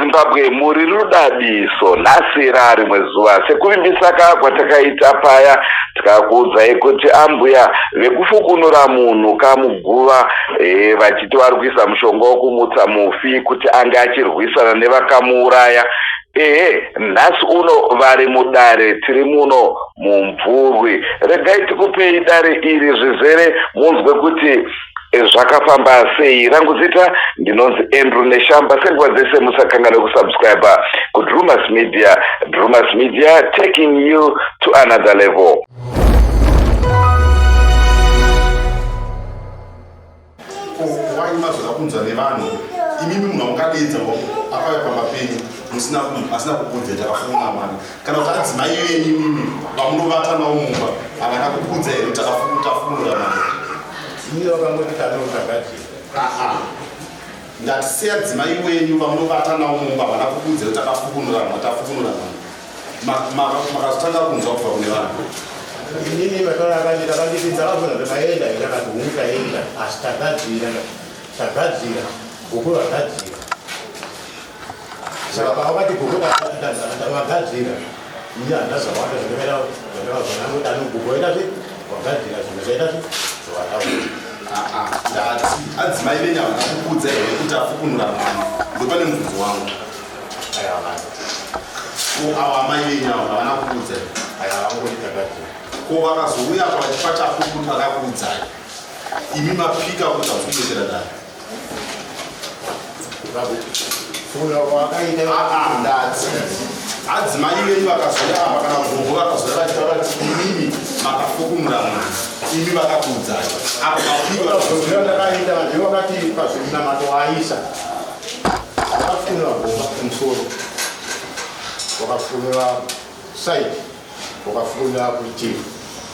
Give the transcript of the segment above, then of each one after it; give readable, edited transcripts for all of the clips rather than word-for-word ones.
Zimbabwe muri rudadiso nhasira rimwe zuva sekuvimbisa kwatakaita paya tikakuudzai kuti ambuya vekufukunura munhu kamuguva vachiti vari kuisa mushonga wokumutsa mufi kuti ange achirwisana nevakamuuraya. Nhasi uno vari mudare tiri muno mumvurwi. Regai tikupei dare iri zvizere munzwe kuti zvakafamba sei. Rangu zita ndinonzi Andrew Neshamba. Senguva dzese musakangane kusubscribe kuDrumas Media. Drumas Media taking you to another level. Kunzwa nevanhu imimi munhu amukadedza akauya pamapenyu asina kukudza takafuna mwana kana kuti adzimai venyu imimi vamunovata nawo mumba havakakukudza here kuti tafunura mwana iyo vakangoti tanotagadzira ndati seadzimai wenyu vamunovata nawo mumba havakakukudza here takafukunura mwana makazotanga kunzwa kubva kune vanhu inini mataura akandipinza akafuna zvemaenda itakati humutaenda asi tagadzira guku vagadzira saka pakavati guku vagadzira ini handazawanda zvinomeravazvanangodano guku vaitati vagadzira zvimwe zvaitati zvovataura ndati adzimai venyu havakakukudza here kuti afukunura mwana ndopane mubvunzo wangu ava amai venyu avo havana kukudza aya vangoti tagadzira ko vakazouya pachafukuru vakakuudzai imi mapika kuti hamukuitira dai ndati adzimai venyu vakazoyamba kana gombo vakazoya vachitaura kuti imimi makafukunura mwana imi vakakuudzai apo mapikandakaita vanhu vakati pazvinamato waisa vakafunira gomba kumusoro vakafunira saidi vakafunira kuitivi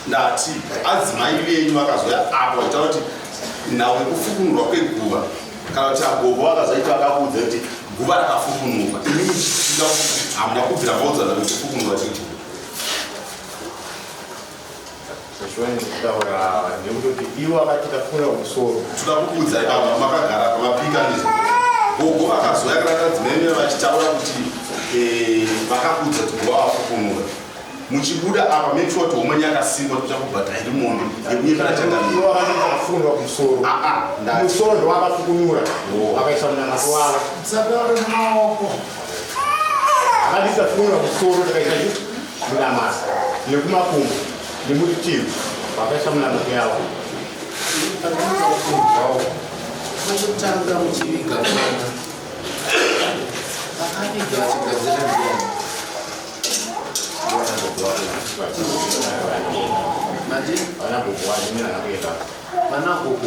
ndati adzimai venyu vakazoya apo vachitaura kuti nhau yekufukunurwa kweguva kana kuti agogo vakazoita vakakuudza kuti guva rakafukunurwa imimi hamuna kubvira maudzana vekufukunurwa chiguva zvishonitaura nekutoti ivo vakati tafunira kumusoro tikakukuudzai ava makagara pamapika nezvo gogo vakazoya kana adzimai venyu vachitaura kuti vakakuudza kuti guva vafukunura muchibuda apa make sure kuti umwe yakasimba kuti chakubhadhairi mondo yekunyekana changamiro vakafundwa kumusoro kumusoro ndovakafukunura vakaisa munamato wavo dzadaure mumaoko akati tafunira kumusoro takaisa munamato nekumakumbo nemuritivi vakaisa munamato yavo kutanga muchiviga mwana akaviga achigadzira ndiani vanagogo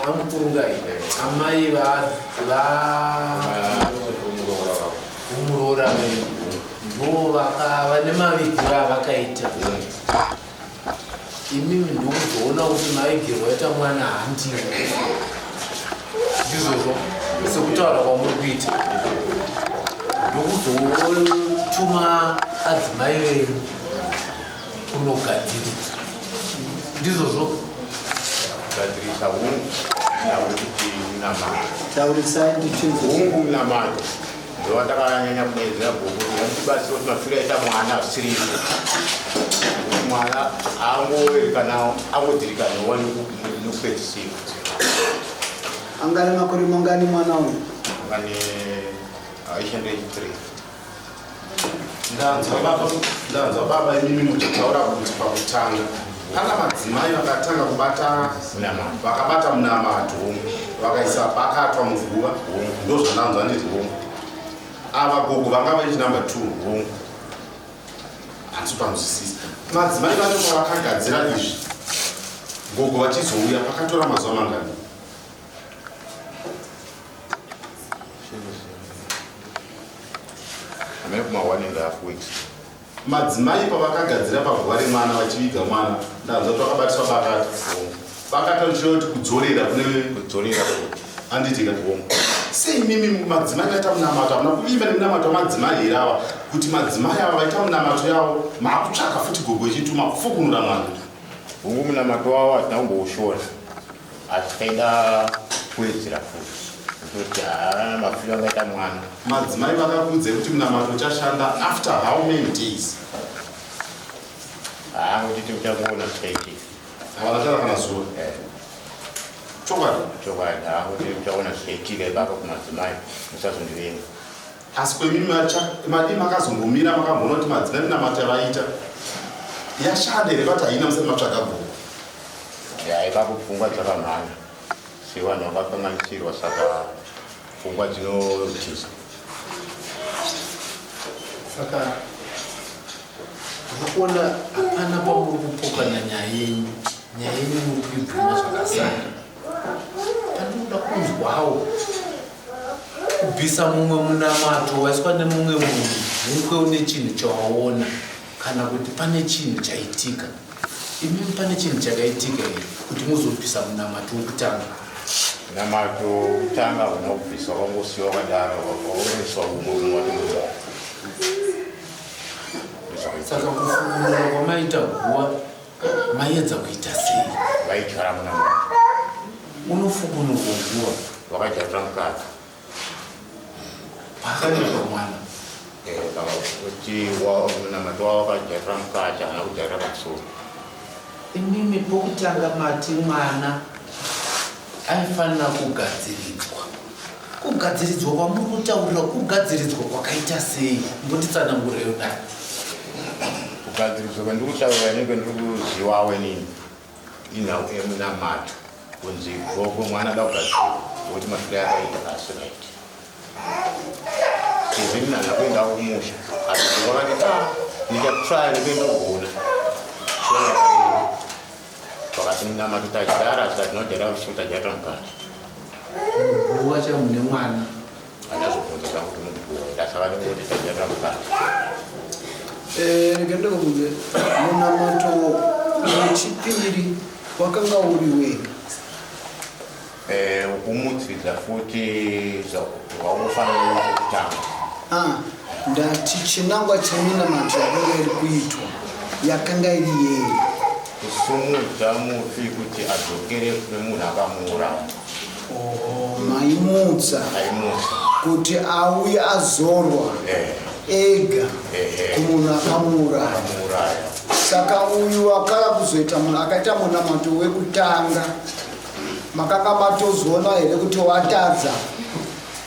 vamukurungai amai vumuroora ndo vane mavigiro avakaita imimi ndikuzoona kuti mavigiro aita mwana handiro ndizvozvo sekutaura kwamuri kuita ndokuzotuma adzimai venyu kunogadzirisa ndizvozvo gadzirisa hungu nakuti munamato taurisai hungu munamato ndovatakanyanya kudaidzira gogo yatibatsira kuti mafiro aita mwana asiripo mwana angowerekanawo angodzirikanawa nekupedzisika angane makore mangani mwana uyu angane aishandei 3 ndanzwa baba imimi muchitaura kuti pakutanga pana madzimai vakatanga kubata vakabata munamato vakaisa pakatwa muguva ndozvandanzwa nditi ava gogo vanga vaiti number 2 hongu hanzi panzwisisa madzimai vacho pavakagadzira izvi gogo vachizouya pakatora mazuva mangani madzimai pavakagadzira pagwari mwana vachiviga mwana ndanza kuti vakabatiswa bakata bakata ndichoti kudzorera kudzorera anditika sei mimi madzimai vaita munamato hamuna kuvimba nemunamato wamadzimai here ava kuti madzimai ava vaita munamato yavo maakutsvaka futi gogo ichituma kufukunura mwana hungu munamato wavo hatina kumboushora asi taida kuwedzera futi kuti haana mafiro angaita mwana madzimai vakakuudzai kuti munamato uchashanda after how many days kuti tichakuona zvichaitika havana tara kana zuva chokwadi kuti tichaona zvichaitika ipapo kumadzimai musazondivenga asi kwemimi madii makazongomira makamboona kuti madzimai munamato yavaita yashanda here vati haina musati matsvaga gogo ipapo pfungwa dzakamhanya sevanhu vakakanganisirwa saka pfungwa dzinotiza saka unoona hapana pamuri kupokana nyaya yenyu muri kuibvuma zvakasara pandinoda kunzwawo kubvisa mumwe munamato waiswa nemumwe munhu hunge une chinhu chawaona kana kuti pane chinhu chaitika imimi pane chinhu chakaitika here kuti muzobvisa munamato wekutanga munamato wekutanga unobvisa wakangosiwa wakadaro wakaoneswa umwe watomuza saka kufunura kwamaita guwa maedza kuita sei vaityara munamato unofukunurwa guwa wakadyarira mukati pakanikwa mwana kuti munamato wavo wakadyarira mukati haana kudyarira pamusoro imimi pokutanga mati mwana aifanira kugadziridzwa kwamuri kutaurira kugadziridzwa kwakaita sei mbotitsanangureyo dai kugadziridzwa kwandiri kutaurira nenge ndiri kuzivawo inini inhau emunamato kunzi gogo mwana ada kugadzirwa kuti mafiro yakaita kasiraiti sezvi munhanha kuendawo kumusha asi vakati ndichatraya nekuenda kugoona vakati munamato tachidara saka tinodyara tadyarira mukati guwa chamune mwana andazobvunza zvangu kuti muguwa ndasaka ndingoti tadyarira mukati rege ndokubvunze munamato wechipiri wakanga uri wei kumutsiridza futi waunofanira kutanga ndati chinangwa cheminamato yakanga iri kuitwa yakanga iri yei kusumudza mufi kuti adzokere kune munhu akamuuraya maimutsa kuti auye azorwa ega kumunhu akamuuraya saka uyu wakava kuzoita munhu akaita munamato wekutanga makanga matozoona here kuti watadza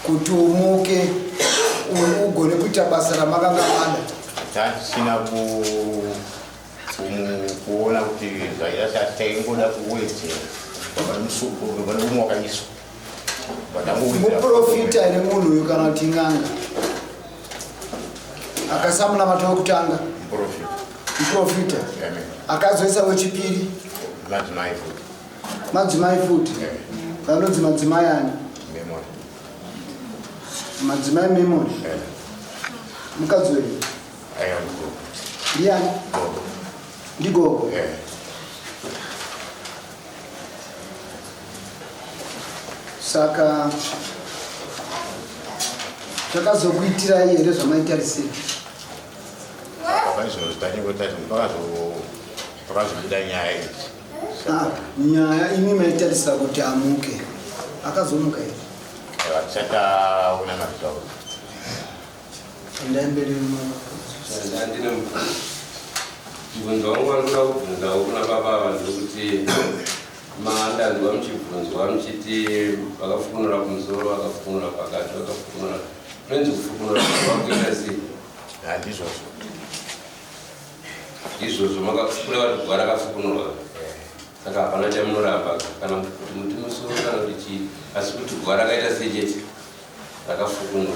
kuti umuke ugone kuita basa ramakanga mada tasina kuona kuti zvaida sati taingoda kuwedzera vane umwe wakaiswa muprofita here munhu uyu kana kuti n'anga akasamunamato wekutanga muprofita akazoisa wechipiri madzimai futi vanonzi madzimai ani madzimai memori mukadzi wenyu ndiani ndigogo saka takazokuitirai here zvamaitarisei pakazobuda nyaya idzi nyaya imi maitarisira kuti amuke akazomuka here vatisataona mazvauri endai mberi ndandine mubvunzo wangu wanoda kubvunzawo kuna baba vanhu kuti madanzwa muchibvunzwa muchiti vakafukunura kumusoro vakafukunura pakati vakafukunura nonzi kufukunura vakuita sei handizvozvo izvozvo makakura vati gwara rakafukunurwa saka hapana chamunoramba kana kuti muti musoro kana kuti chii asi kuti gwara rakaita sechete rakafukunurwa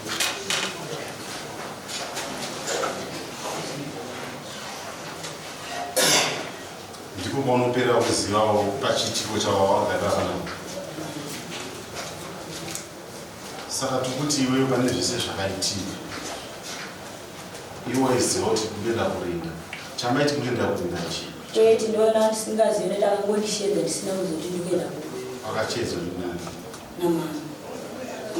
paunopera kuzivawo pachitiko chawawagadarana. Saka tukuti iwewe pane zvese zvakaitika iwe waiziva kuti kuenda kurinda chamaiti kuenda kurinda chii toiti ndona ndisingazivi ndakangodishedza ndisina kuzoti ndikuenda wakachedzwa ndinani namama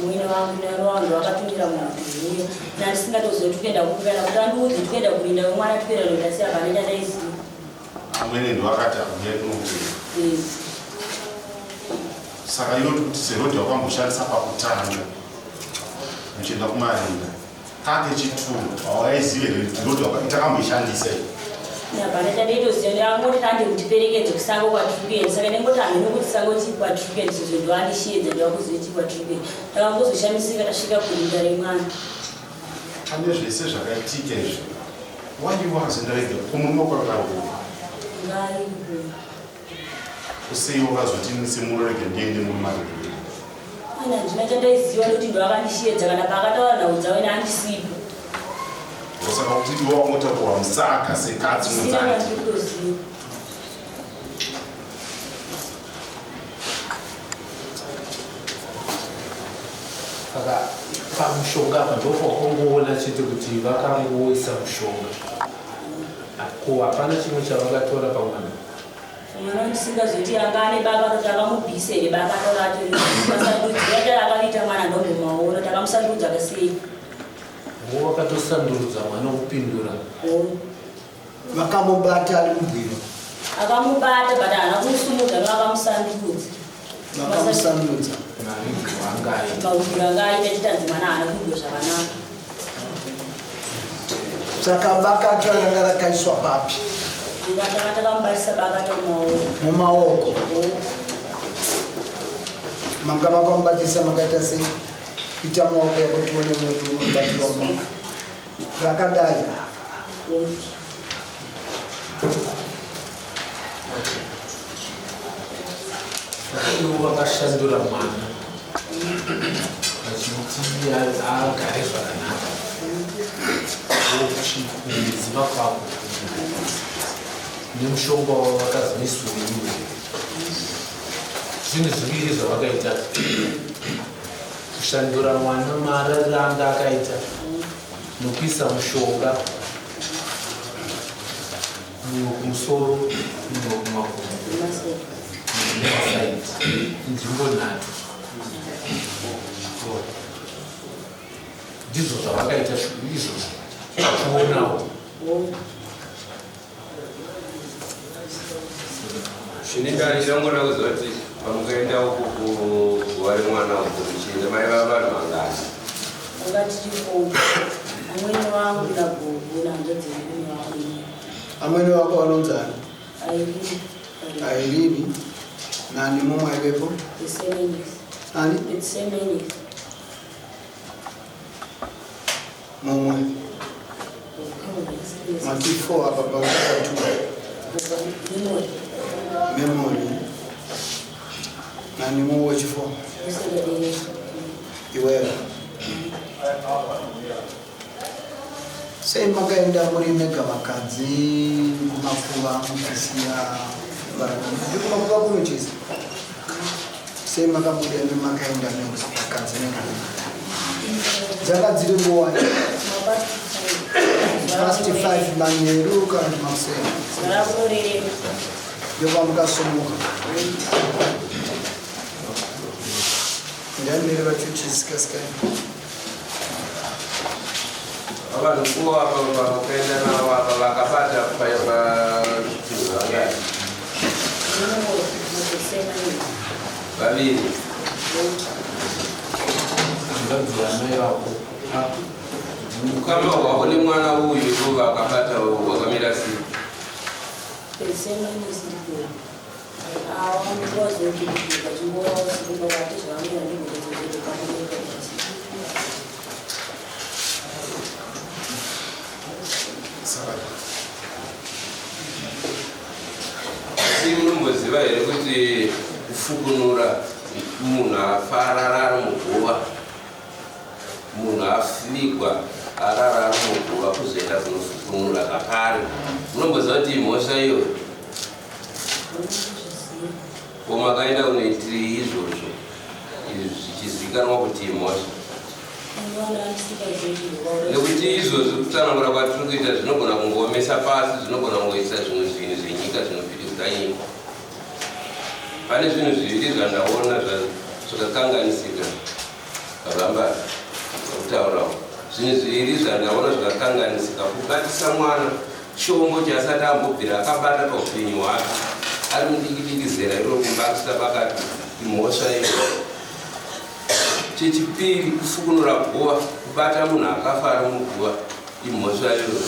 mwine wangu navanhu vakatumira munhu nandisingatozivi tikuenda kukana kuti andiudzi tikuenda kurinda wemwana tipera ndasiya pane chandaiziva amwene ndowakati akunyai kunokuenda saka iwe kuti zerodhi wakamboshandisa pakutanga muchienda kumarinda kake chituru hawaizive zerodhi itakamboishandisa napane chandaitoziva ndakangoti tande kutiperekedza kusango kwatirikuenda saka ndingoti hamene kuti sango chii kwatirikuenda sizvo ndowandishedza ndavakuziva chii kwatirikuenda ndakangozoshamisa tasvika kurinda remwana pane zvese zvakaitika izvi waiwazondarega kumunokwakauka ngaiko useiwo vakazoti semurorege ndiende mumarinda ana ndina chandaiziva kuti ndovakandishedza kana pakataura nhau dzavo neandisipo saka kuti iwe wamotakurwa musaka sekadzi mudzati ndikutoziva saka pamushonga apa ndopakwangoona chete kuti vakangoisa mushonga ko hapana chimwe chavakatora pamwana mwana ndisingazoti anga ane baba kuti akamubhisere baba ataurachomasandudzi yata akaita mwana ndombomaona takamusandudza kasei wo wakatosandurudza mwana wokupindura vakamubata ari kubwira akamubata but haana kumusumudza noakamusandudza vakamusandudza maudiro anga aita chitanzi mwana haana kudo zvakanaka saka bakato ranga rakaiswa papi ndakataka takamubatisa bakata mumaoko manga vakamubatisa makaita sei kuita maoko yakuti one muntu unobatirwa maoko rakadai iwo vakashandura mwana vachiti agare zvakanaka wokuchiziva kwako nemushonga wavo vakazimisuiwe zvinhu zviviri zvavakaita kushandura mwana marariro anga akaita nokuisa mushonga kumusoro kumakumbo nzvimbo nhatu ndizvo zvavakaita izvo kuonawo Shiningangona kuzoti pamukaenda uku kuguva remwana muchinda mai vavanhu vangani ungatichipo amweni wangu ndagogo nanzo dzekuni wangu amweni wako vanonzani airini airini nani mumwe aivepo ani mumwe matifo apa pakatu memory nani mumwe wechifo iwewe sei makaenda muri mega vakadzi kumakuva mukisiya ndikumakuva kunochisa sei makabuda makaenda nevakadzi dzakadziri nguwani past 5 manheru kana masere ndova mukasumuka ndamiri vachuchisikasikai vanhu kuva pakaenda navo apa vakabata pachinhu vangani vaviri zvivanziyamai vako ukama hwavo nemwana uyu vakabata hwakamira sei asi munomboziva here kuti kufukunura munhu afarara ari muguva munhu afigwa arara ari muguva kuzoenda kunofukunura kakare munomboziva kuti mhosva iyo Pomakaenda kunoitiri izvozvo zvichizivikanwa kuti imhosva. Nekuti izvozvo kutsanangura kwatiri kuita zvinogona kungoomesa pasi, zvinogona kungoisa zvimwe zvinhu zvenyika zvinopfirisa nyika. Pane zvinhu zviviri zvandaona zvakakanganisika Karamba kutaurawo. Zvinhu zviviri zvandaona zvakakanganisika: kubatisa mwana shongo chasati ambobvira akabata paupenyu hwake ari mudiki zera iro kumbatisa pakati imhosva iyo. Chechipiri, kufukunura guva, kubata munhu akafa ari muguva imhosva iyo.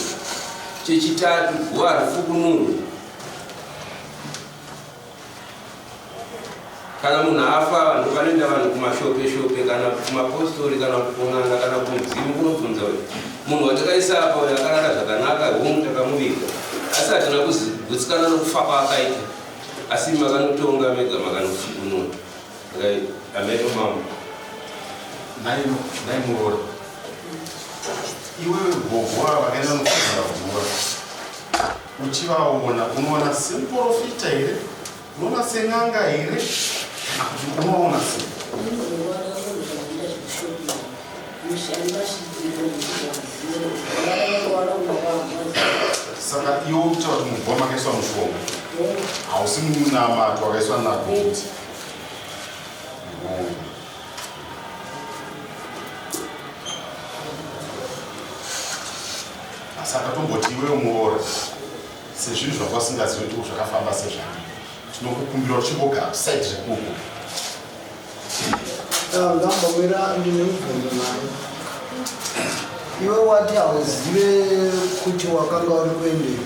Chechitatu, guva rifukunurwe. Kana munhu afa, vanhu vanoenda vanhu kumashope kana kumapostori kana kun'anga kana kumudzimu kunobvunza kuti munhu watakaisa apa uyo akarara zvakanaka, homu takamuviga, asi hatina kugutsikana nokufa kwaakaita, asi makanotonga mega makanofukunura. Ameno mama naimurora iwewe gogo vakaenda nokufunga guva uchivaona unoona semuprofita here, unoona sen'anga here, unoona sei? Saka iwe utaura kuti muguva makaiswa mushonga hausi munamato wakaiswa nago. Saka tomboti iwe muora sezvinhu zvakwasingazivi kuti zvakafamba sezvani, tinokukumbira uchingogara saidi zvekuko. Ngambomira ndine mubvunzo naye. Iwe wati hauzive kuti wakanga uri kuendera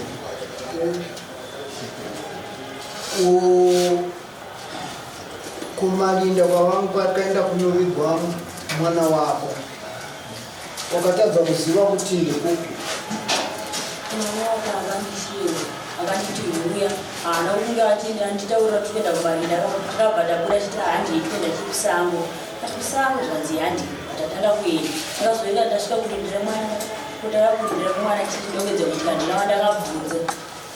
kumalinda kwavangu kwakaenda kunovigwa mwana wako, wakatadza kuziva kuti ndekupi? akanditi uya haana kunge anditaurira toenda kumalinda akabhadabura chiti handii toenda chikusango kusango zvanzi handi tatanga kuenda akazoenda ndasvika kurindira mwana kutanga kurindira kumwana chiti ndongedza kuitika ndina wandakabvunza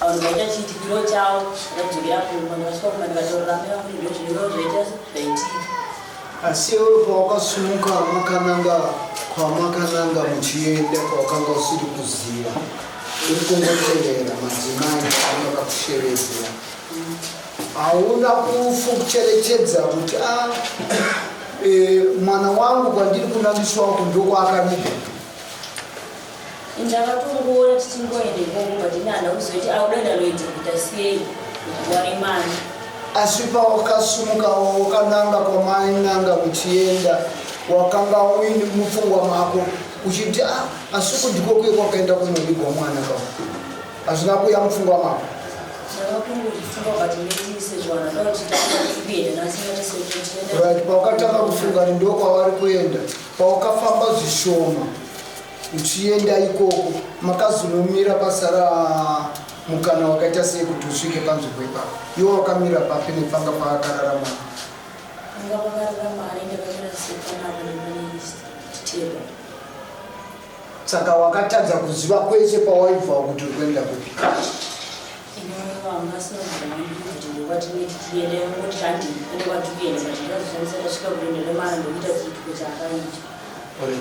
vanhu vaita chiitikiro chavo akadzokera kumba ndakasvika kuma ndikataurira mai vangu ndo zvinova zvaita zvaitika. Asi iwe pawakasumuka makananga kwamakananga muchienda kwawakanga usiri kuziva uri kungoteerera madzimai anokakusheredzera, hauna kucherechedza kuti mwana wangu kwandiri kunamiswa uku ndokwaakaviga? Ndakatongoona tichingoenda ikoko but ndihanda kuziva kuti audenda loita kuita sei wari mani. Asi pawakasumuka wakananga kwamainanga muchienda wakanga uine mupfungwa mako uchiti asi kundiko kuye kwakaenda kunovigwa mwana ka hazvina kuya mupfungwa mako? Right, pawakatanga kufunga ndo kwavari kuenda, pawakafamba zvishoma uchienda ikoko makazonomira pasara mukana wakaita sei kuti usvike panzvimbo ipapo? Iwo wakamira papi nepanga paakarara mwana? Saka wakatadza kuziva kwese pawaibva kuti uri kuenda kupi?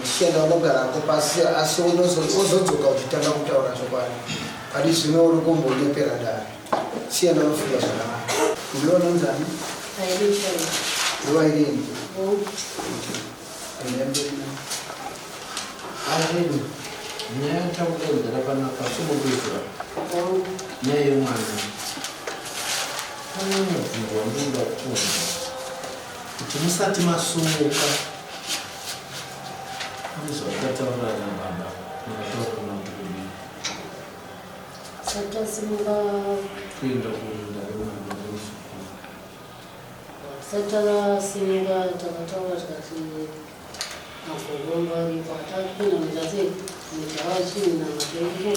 Tichienda unogarako pasi asi uzodzoka uchitanga kutaura chokwadi, hadi zvino uri kumbonyepera dare. Chienda unofunga zvakanaka. Ndiona nzani? Nguva irini? Ahedu, nyaya takudaudza rakanaka somududzira nyaya yemwana. Pane mubvunzo wandinoda kuona kuti musati masumuka pane zvakataura nababa mukataura kuti kudii? Satasimuka kuenda kuenda remwana remusukuru. Satasimuka takataura tikati magogomba ripo atakupinda mutase mujava chini namatenguko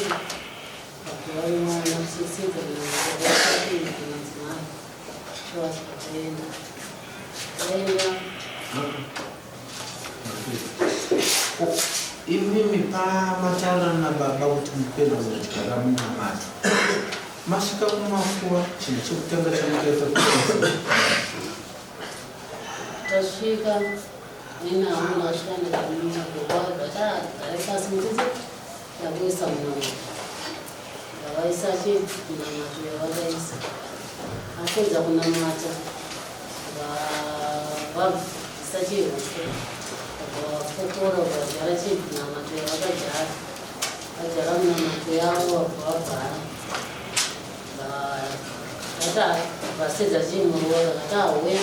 pakuvari mwana sisika naaaapinda kumadzimai toasikaenda aenda. Imimi pamataura nababa kuti mupenda unogara munamato masvika kumakuva chinhu chekutanga chamukaita tasvika nenaamuna asvika ndikagare pasi mutitse ndakuisa munamato ndavaisa chii munamato yavakaisa apedza kunamata vabvisa chii vafokora vakajara chii munamato yavakajara vajara munamato yavo vabvara vasedza chii muruva vakati awe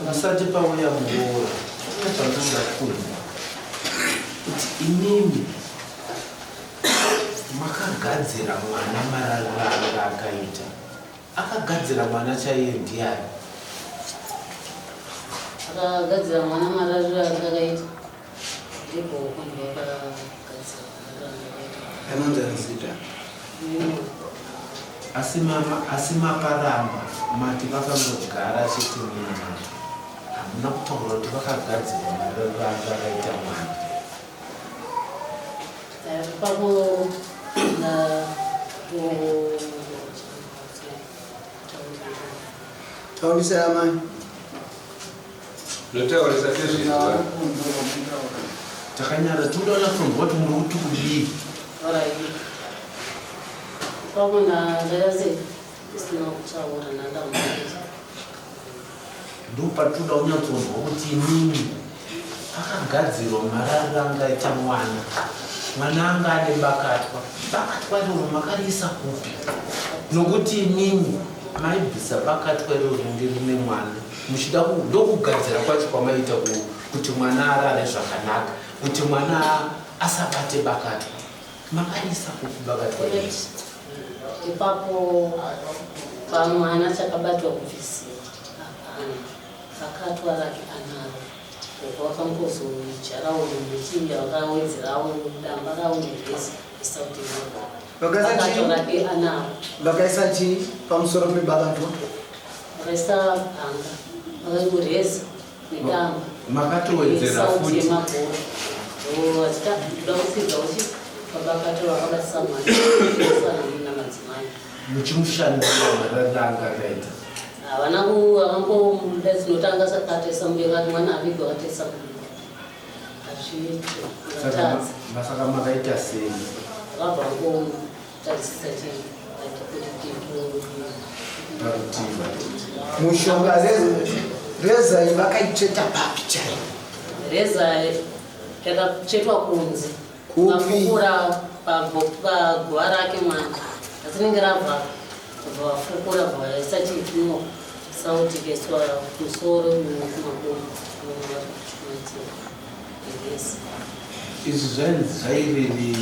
musati pauya muora chandingafunga kuti inini makagadzira mwana mararira akaita akagadzira mwana chaiye ndiani akagadzira mwana mararira akaita ndibhoko ndivakagadzira anonzanzita asi makaramba mati vakangogara chiti mina hamuna kutaura kuti vakagadzira mararira akaita mwana papo taurisa amai notaurisa tezvizwa takanyara todaona kunzwa kuti muri kuti kudii papo ndayase isina kutaura nandamuaa ndopatoda unyatsonzwa kuti inini akagadzirwa mararira angaita mwana anga ane bakatwa riro makariisa kupi nokuti inini maibvisa bakatwa riro ringe rine mwana muchida ndokugadzira kwacho kwamaita kuti mwana arare zvakanaka kuti mwana asabate bakatwa makariisa kupi bakatwa iri ipapo pamwana chakabatwa kubvisiwa bakatwa rake anaro wakangozocharawo muchinja wakawedzerawo damba rawo negesi isauti bakatwa rake anaro vakaisa chii pamusoro pebakatwa vakaisa panga vakangoreza nedamba makatowedzera futi yemabhora vachita kuda kusidza uchi pabakatwa vakabatisa mwana na madzimai muchimushandira mararira angakaita havana vakambomuda dzinotanga sakatesa mubekati mwana avigwa vakatesa azviatadzi masaka makaita sei vakabva ngotarisisa chii mushonga reza vakaitsveta papi chai reza yakachetwa kunze vafukura paguva rake mwana asi rinenge rabva vafukura vaisa chipimo sauti kaiswa musoro kumabomo izvi zvainzi zvairevei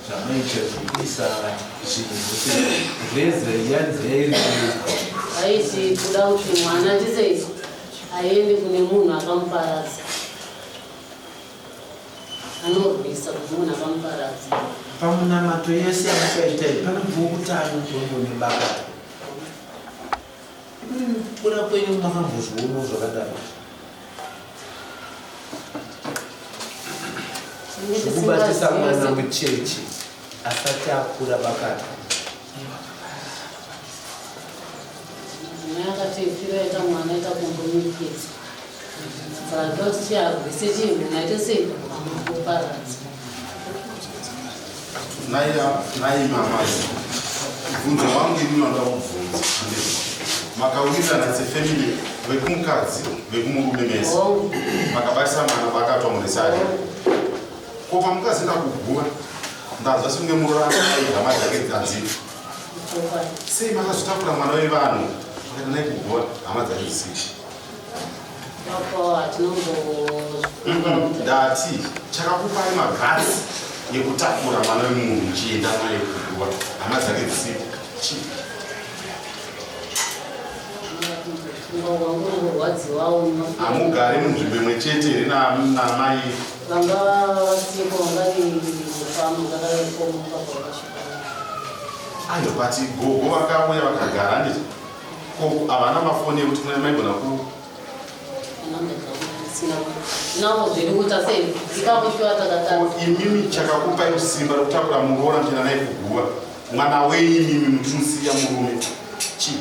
zvamaita zvekuisa zvinhu zvose reza yanzi yairevei aiti kuda kuti mwana tiseiti aende kune munhu akamuparadza anorwisa kuti munhu akamuparadza pamunamato yese yamakaita panobva kutani ndombo nebakata kura kwenyu makambozvionawo zvakadaro zvekubatisa mwana muchechi asati akura bakata akatefira ita mwana ita kumbomukedza saka ndoti chiarwise chinhu naite sei amakuparadza nai mamazi bvunzo wangu inoda kubvunza makawirirana sefamily vekumukadzi vekumurume mese makabatisa mwana bakatwa muresari ko pamukadzi ndakuguva ndazva sekunge murorana aigama dzake dzadziva sei makazotakura mwana wevanhu akaita nai kuguva hama dzake dzisii ndati chakakupai magatsi yekutakura mwana wemunhu uchienda naye kuguva hama dzake dzisii chii hamugari munzvimbo imwe chete here namai vanga vasiko vangai mufama kakaikomukakavasvika ayo pati gogo vakauya vakagara nditi ko havana mafoni ekuti maigona ku navo zviri kuita sei tikakushiwa takatanga imimi chakakupai simba rokutakura muroora muchina naye kuguva mwana weimimi muchimusiya murume chii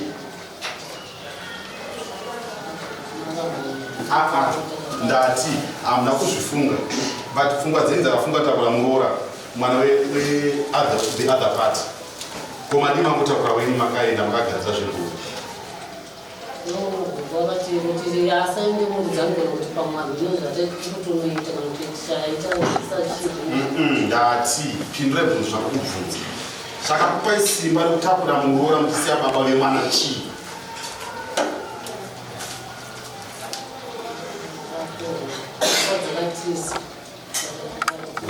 ndati hamuna kuzvifunga but pfungwa dzenyu dzakafunga takura muroora mwana the other party komadi mangotakura wenyu makaenda makagarisa zvenguva vakati asaende mudzangero kuti pamwana zvinozvatekutonoita kana kuti chaita ndati pindurai bvunzo zvakakubvunza zvakakupai simba rekutakura muroora muchisiya baba vemwana chii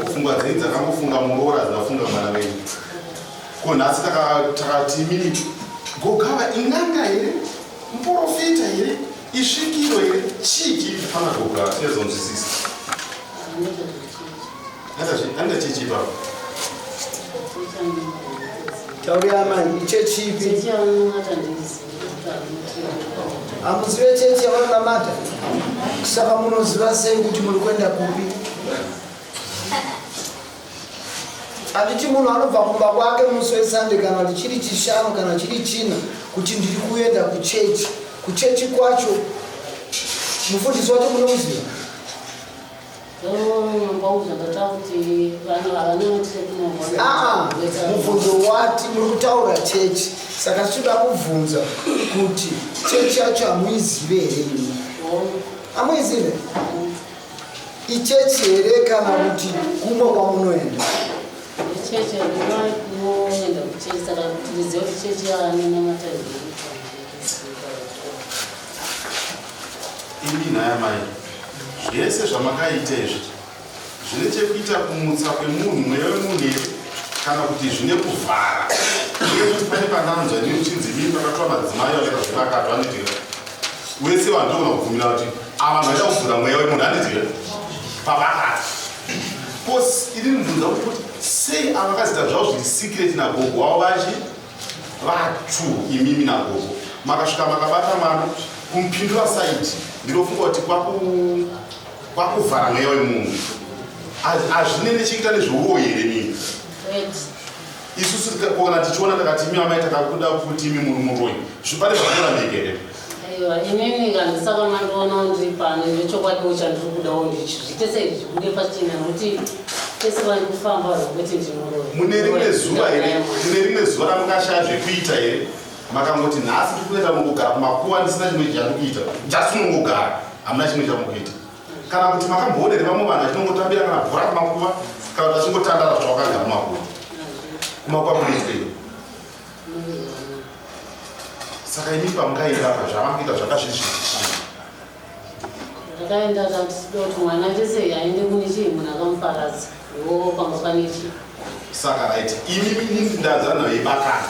pfungwa dzenyu dzakangofunga muroora dzinafunga mwana wenyu ko nhasi takati imini gogava inganga here muprofita here isvikiro here chii chiri kufana gogava tinezonzwisisa anda chichipa taurira mai ichechipi hamuzive chechi yavanonamata saka munoziva sei kuti muri kuenda kupi handiti munhu anobva kumba kwake musi wesande kana kuti chiri chishanu kana chiri china kuti ndiri kuenda kuchechi kwacho mufundisi wacho munomuziva mubvunzo wati muri kutaura chechi saka tichida kubvunza kuti chechi yacho hamuizive here imi hamuizive ichechi here kana kuti kumwe kwamunoenda imi nhaya mai zvese zvamakaita izvi zvine chekuita kumutsa kwemunhu mweya wemunhu here kana kuti zvine kuvhara uye kuti pane pananzwa nini uchinzi mii pakatwa madzimai vakaita zvivakatwa anditika wese vandogona kubvumira kuti ava vanhu vaita kuvhura mweya wemunhu anditika pavakati kosi ini mubvunza kuti sei ava vakazita zvavo zviri secret nagogo wavo vachi vatu imimi nagogo makasvika makabata mwana kumupindura saiti ndinofunga kuti kwakuvhara mweya wemunhu hazvine nechekuita nezvouo here mimi isusu kana tichiona takati imi amai takakuda kuti imi muri muroyi zvipane zvakurambika here imimi kandisaka mandiona ndiri pane nechokwadi uchandiri kudawo ndichizviite sei zvibude pachina nokuti pese vari kufamba zvokuti ndimuroyi mune rimwe zuva here mune rimwe zuva ramukashaya zvekuita here makangoti nhasi tiri kuenda mungogara kumakuva ndisina chimwe chandikuita jasi munongogara hamuna chimwe chamukuita kana kuti makamboonere vamwe vanhu achinongotambira kana bhora kumakuva kana kuti achingotandara zvavakagara kumakuva munoitei saka imi pamukaenda pa zvavakuita zvakazvizvichii ndakaenda kuti mwana ndese aende kune chii munhu akamuparadza iwo pamba pane chii saka right imi ndadzana veibakana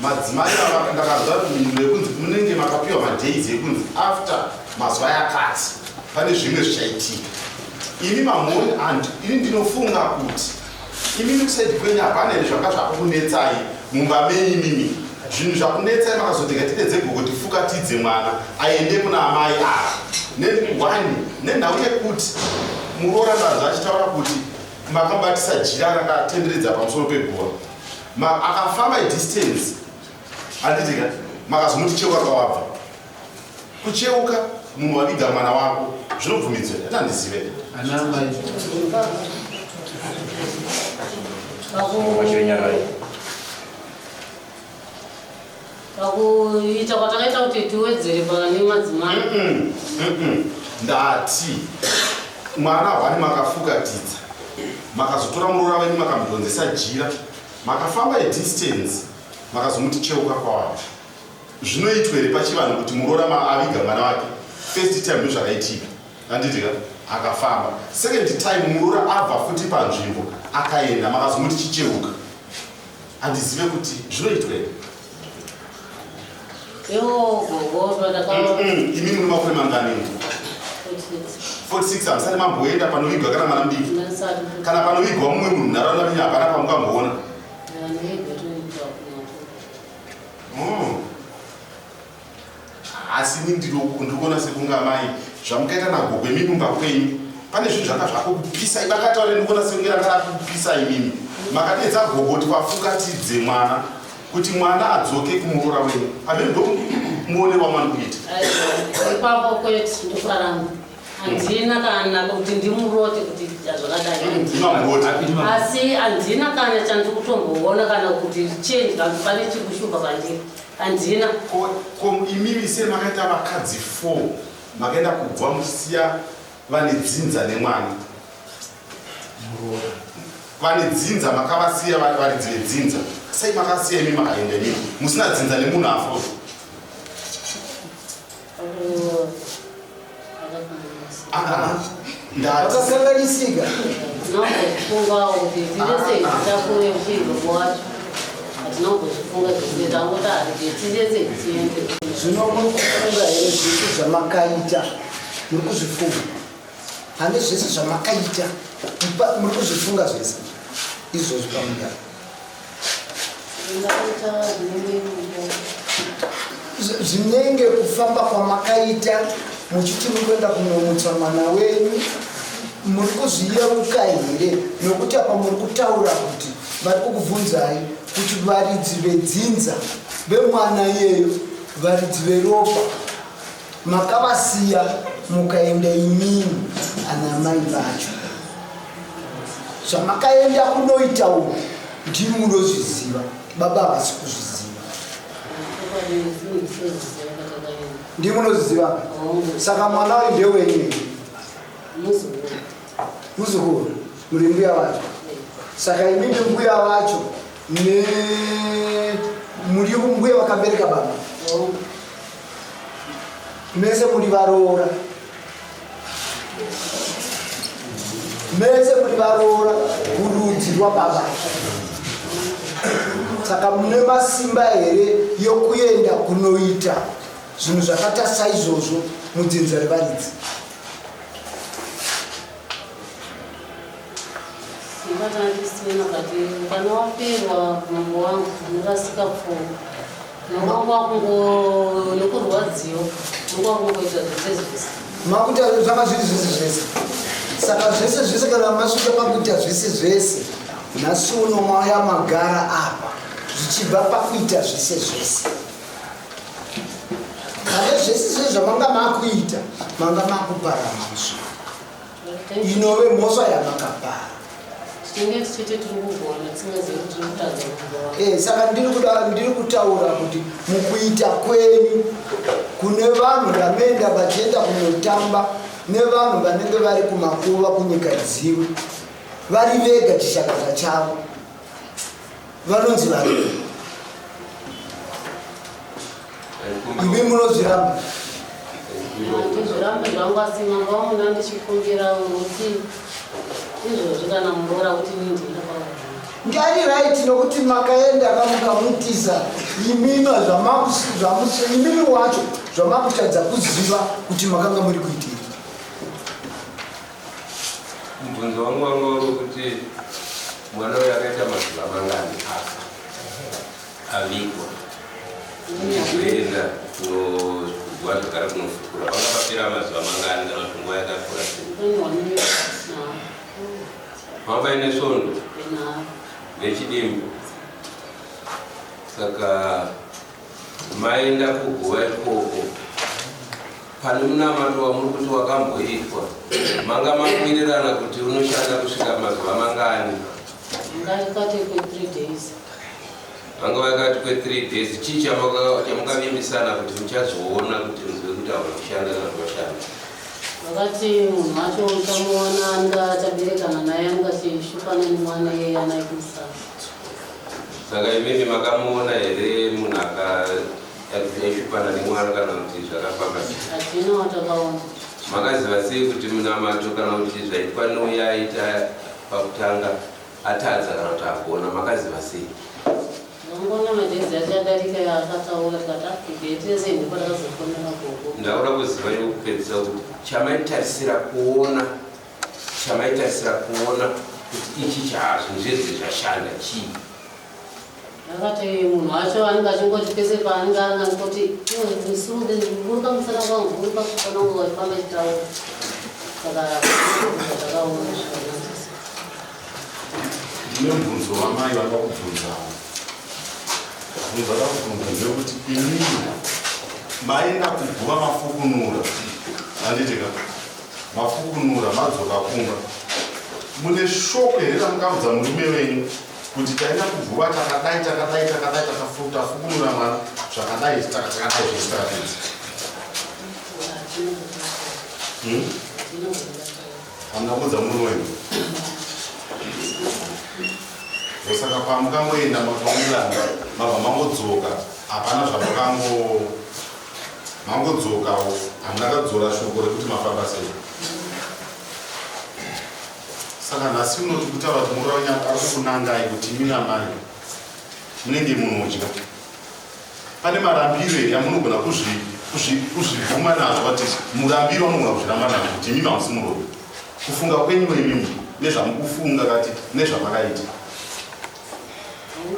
madzimai ndakazwa minhu yekunzi munenge makapiwa madays yekunzi after mazuva yakati pane zvimwe zvichaitika imi mamoni and ini ndinofunga kuti imimi kusaidi kwenyu hapana here zvanga zvakukunetsai mumba meimimi zvinhu zvakunetsai makazoteka tidedze gogo tifukatidze mwana aende kuna amai ava newani nenhau yekuti muroora ndazva achitaura kuti makabatisa jira rakatenderedza pamusoro peguva akafamba idistance handitika makazomuti cheuka kawabva kucheuka munhu waviga mwana wako zvinobvumidzwa atandizive pakuita kwatakaita kuti tiwedzere pane madzimai ndati mwana hwani makafukatidza makazotora muroora wenyu makamudhonzesa jira makafamba idistance makazomuti cheuka kwawabva zvinoitwa here pachivanhu kuti muroora aviga mwana wake first time ndozvakaitika anditika akafamba second time muroora abva futi panzvimbo akaenda makazomuti chicheuka handizive kuti zvinoitwa here imi mune makore manganini 46 hamusati mamboenda panovigwa kana mwana mudiki kana panovigwa mumwe munhu nharaunda menyu hapana pamukamboona asi ini ndiri kuona sekunga mai zvamukaita nagogo emimba kwenyu pane zvinhu zvanga zvakupisai vakataura ndikuona sengera kana kupisai mimi makadedza gogo kuti vafuratidze mwana kuti mwana adzoke kumuroora wenyu amene ndo muone wamwani kuita ipapo kwetu ndokurarama handina kana kuti ndimurote kuti zvakadai asi handina kana chandikutomboona kana kuti change pane chikushupa pandiri handina imimi se makaita vakadzi 4 makaenda kubva musiya vane dzinza nemwana vane dzinza makavasiya varidzi vedzinza sei makasiya imi makaenda imi musina dzinza nemunhu afo vakasanganisika ndinongozifunga kuti titese titakure uchirwo wacho hatinongozifunga kuti tangoti ari titese tiende zvino muri kufunga here zvese zvamakaita muri kuzvifunga hande zvese zvamakaita muri kuzvifunga zvese izvozvi pamudaro zvinenge kufamba kwamakaita muchiti muri kuenda kunomutsa mwana wenyu muri kuzviyeuka here nokuti apa muri kutaura kuti vari kukubvunzai kuti varidzi vedzinza vemwana yeyo varidzi veropa makavasiya mukaenda imini ana mai vacho zvamakaenda kunoita uku ndimi munozviziva baba havasi kuzviziva ndimi munozviziva saka mwana wayo ndewenyu muzukuru muri mbuya vacho saka imimi mbuya vacho muri mbuya vakabereka baba mese muri varoora mese muri varoora kurudzi rwababa saka mune masimba here yokuenda kunoita zvinhu zvakaita saizvozvo mudzinza revaridzi ndisina kati kana waperwa mambo wangu unorasika pfungwa nokwanga nekurwadziwa nokwanga kuita zvese makuita zvanga zviri zvese zvese saka zvese zvese kana masvika pakuita zvese zvese nhasi uno maya magara apa zvichibva pakuita zvese zvese kane zvese zvese zvamanga makuita manga makupara mhosva inove mhosva yamakapara saka ndiri kutaura kuti mukuita kwenyu kune vanhu vamenda vachienda kunotamba nevanhu vanenge vari kumakuva kunyika dziwe vari vega chishakaza chavo vanonzi vari ivi munozviramba ndizvirambe zvangu asi manga wamuna ndichikumbira kuti izvozvi kana muroora kuti nindina ndari right nokuti makaenda kamukamutiza imima imimi wacho zvamakutadza kuziva kuti makanga muri kuitira mubvunzo wangu wanga uri kuti mwana uyo akaita mazuva mangani avikwa kuenda kugara kunofukura vanga papera mazuva mangani kana kuti nguva yakakura mamba ine svondo nechidimbu saka maenda kuguva ikoko pane munamato wamuri kuti wakamboitwa manga makuwirirana kuti unoshanda kusvika mazuva mangani vanga vakati kwe3 days chii chamukavimbisana kuti muchazoona kuti muzwe kuti auna kushanda kana kushanda vakati munhu wacho uchamuona anga achaberekana naye anga achishupana nemwana iye anaikusa saka imimi makamuona here munhu akaishupana nemwana kana kuti zvakafamba hatina watakaona makaziva sei kuti munamato kana kuti zvaitwa nouya aita pakutanga atadza kana kuti agona makaziva sei ngona madhezi achadarika yakataura tikatafigete ndipatakazofonera gogo ndakuda kuziva iwo kupedzisa kuti chamaitarisira kuona kuti ichi zvinhu zvese zvashanda chii akati munhu wacho anenge achingoti pese paanenge angangoti misurude uri pamusana kwangu uri pakufana kunge waifamba chitaura saka zvakaona ndine mubvunzo wamai vanga kubvunzawo zvinoda kubvunza ndekuti inini maenda kuguva mafukunura handitika mafukunura madzoka kumba mune shoko here ramungaudza murume wenyu kuti taenda kuguva takadai tafukunura mwana zvakadai takadai zvesitakapedza hamuna kuudza munhu wenyu osaka pamukangoenda makaungana mabva mangodzoka hapana zvamangodzokawo hamuna kadzora shoko rekuti mafamba sei saka nhasi unoti kutaura kuti mura wenyu ari kukunangai kuti imi namai munenge munodya pane marambiro yamunogona kuzvibvuma nazvo kuti murambiro anogona kuzviramba nazvo kuti imi mamusi murovi kufunga kwenyu imimi nezvamukufunga kati nezvamakaita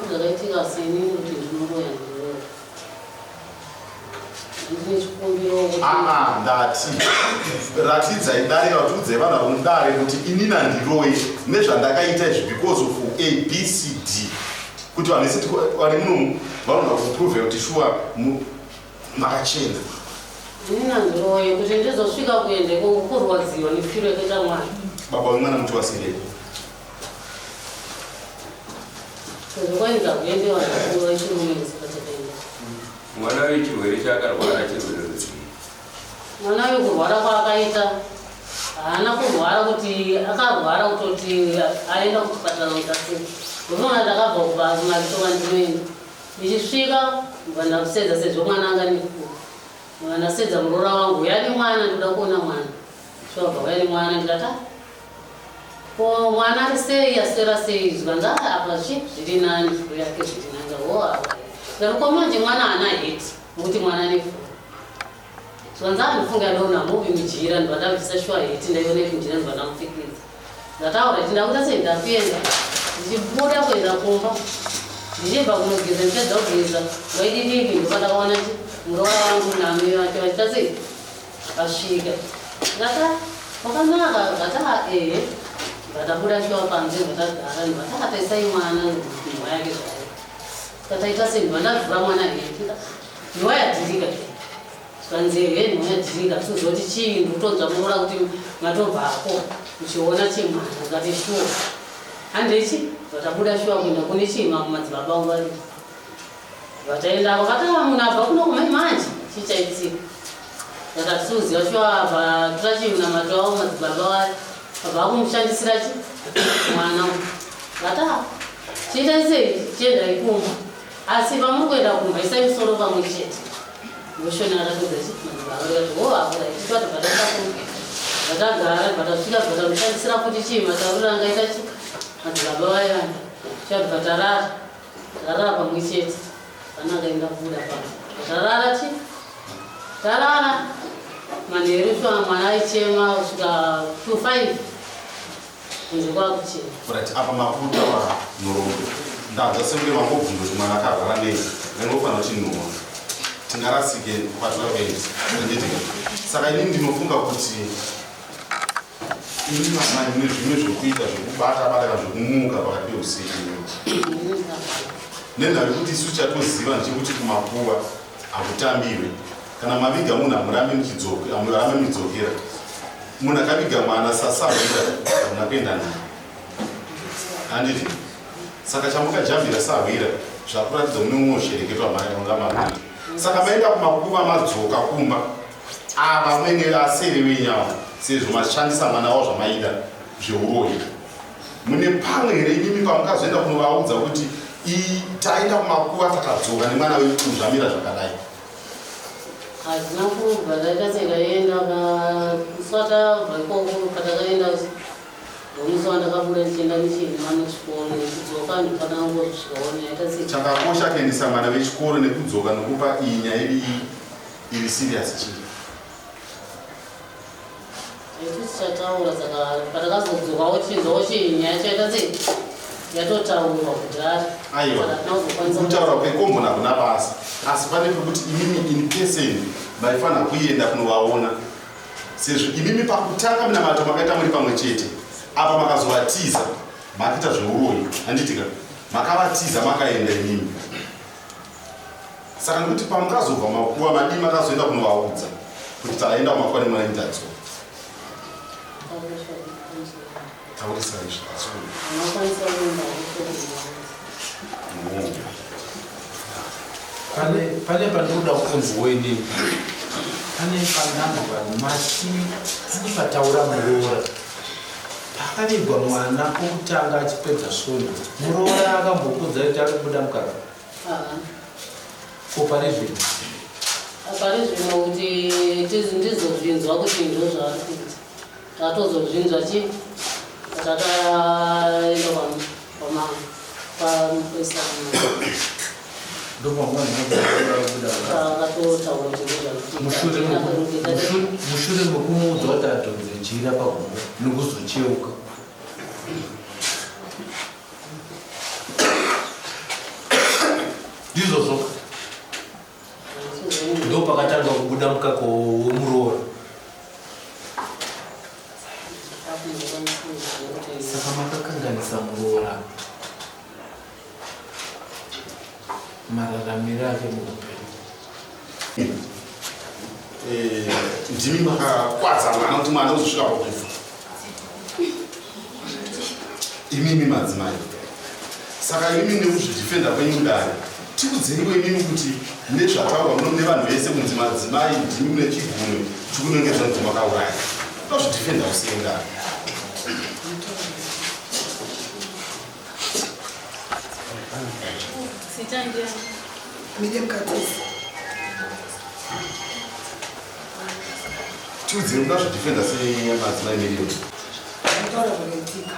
zvakaitika senini kuti ndinoroya ndati ratidzai dare vatiudzai vanhu vari mudare kuti inini handiroyi nezvandakaita izvi because of abcd kuti vanhu vese vari muno vanoda kuprove kuti shuwa makachena inini handiroyi kuti ndizosvika kuendeko kurwadziwa nefiro yakaita mwana baba wemwana muti wasirei zvokwainza kuendewa nakuva chirume zikatakaenda mwana wechirwere chakarwara chirwere ruti mwana wekurwara kwaakaita haana kurwara kuti akarwara kutoti aenda kuchipatara utasi unoona takabva kubamaritoka ndinoenda ndichisvika vandakusedza sezvo mwana anga nekuru vandasedza murora wangu yani mwana ndoda kuona mwana shovha wayani mwana ndikata ko mwana ari sei aswera sei zvikanza apa zviri nani furu yake zviri nanga ko manje mwana haana heti nokuti mwana nefuru zvikanza andifunga ndaona muvi mujira ndibandabvisa shuwa heti ndaiona mujira ndibandamupfekedza ndataura kuti ndakuita sei ndakuenda ndichibuda kuenda kumba ndichibva kunogeza ndipedza kugeza waididiki ndobanda kaona murova wangu nami vake vachiita sei vasvika ndata wakanaka ngata vatabuda shuwa panze vatagara vatakataisai mwana nhwa yake zvayo kataita sei ndivandavhura mwana heti nhwa yadhirika zvanzeve nhwa yadhirika tuzoti chii ndotonzwa muora kuti matobvako uchiona chimwana ngati shuwa handichi vatabuda shuwa kuenda kune chima kumadzibaba vangu vari vataendako katava munhu abva kuno kumai manje chichaitika vatatiuziva shuwa vatora chimunamato wavo madzibaba vari abva kumushandisira mwana vata chiitai sei chiendai kumba asi pamuri kuenda kumba isai musoro pamwe chete voshona atatodza madzibaba chitwati vataakuke vatagara vatasvika vatamushandisira kuti chii matauriro angaita madzibaba vayani chati vatarara tarara pamwe chete vana akaenda kubuda pamwe vatarara chi tarara manheru shuwa mwana aichema kusvika 2-5 ndikwakuchema right apa mafuta wa norombe ndadza senge vangobvunza kuti mwana akarwara nei ndingofanira kuti nhuma tingarasike patwakaenzi anditika saka inini ndinofunga kuti ini mamai mune zvimwe zvokuita zvokubata bata zvokumuka pakati peusiku nenhau yekuti isu chatoziva ndechekuti kumakuva hakutambiwe kana maviga munhu amurambe muchidzokera munhu akaviga mwana sasavira hamuna kuenda naye handiti saka chamukajambira savira zvakuratidza mune mumwe ushereketwa maanga maviri saka maenda kumakuva madzoka kumba ava mwene asere wenyawo sezvo mashandisa mwana wavo zvamaida zveuroyi mune pamwe here imimi pamukazoenda kunovaudza kuti taenda kumakuva takadzoka nemwana wedu zvamira zvakadai hazina kubva taita sekaenda kusata bva ikoko patakaenda nomusi wandakabuda ndichienda michini mwana chikoro nekudzoka ndikana ngozvisvikaona yaita sei chakakosha kuendesa mwana vechikoro nekudzoka nokupa iyi nyaya iri siriasi chii ekuti chataura saka patakazodzokawo chinzwawo chii nyaya chaita sei yatotaurwa kudhara. Aiwa, kutaura kwekombona kuna basa. Asi pane pekuti imimi in person maifana kuenda kunovaona. Sezvo imimi pakutanga minamato makaita muri pamwe chete. Apa makazovatiza, makaita zveuroyi. Handitika, makavatiza makaenda imimi. Saka ndikuti pamukazobva makuva madii makazoenda kunovaudza kuti takaenda kumakwane mwaindadzo. Taurisa pane pandoda kunzweni pane panamba mati pane pataura muroora pakavigwa mwana okutanga achipedza svondo muroora akambokudza kuti ari kubuda mukaka ko pane zvino apari zvino kuti ndizozvinzwa kuti ndo zvaari kuita tatozozvinzwa chi takaenda pamupesa mushure mekumuudza kuti adhonze njira pagumo nekuzocheuka ndizvozvo ndo pakatanga kubuda mukaka wemuroora. Saka makakanganisa muroora mararamiro ake muupenyu. Ndimi makakwadza mwana kuti mwana uzosvika pakufa. Imimi madzimai. Saka imimi nekuzvidhifenda kwenyu kudai. Tikudzeriwo imimi kuti nezvataurwa muno nevanhu vese kunzi madzimai ndimi nechigumo chikunongedzwa kuti makauraya. Tozvidhifenda usenga. Medium cutters. Tiudzire mungazvidhifenda semadzimai medium. Ndataura zvakaitika.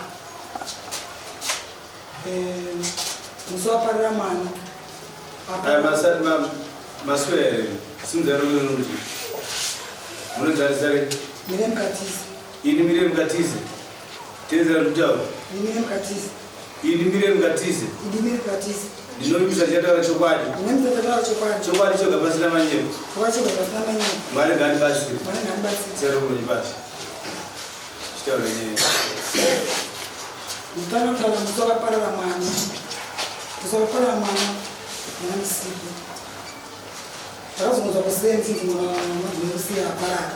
Musawaparira mwana. Maswere, simzaro kuti munonzarisare Medium cutters. ini mire mukatize tenzera kutaura Medium cutters. ini mire mukatize Medium cutters. ndinoibisa chataura chokwadi chokwadi choga pasina manyepo mwari ngandibasire serokunyipashi chitaura nyeye Mutana kutana musawaparira mwana. Musawaparira mwana. Mwana msiku. Takazunguzwa kusenzi madzinokusiya aparara.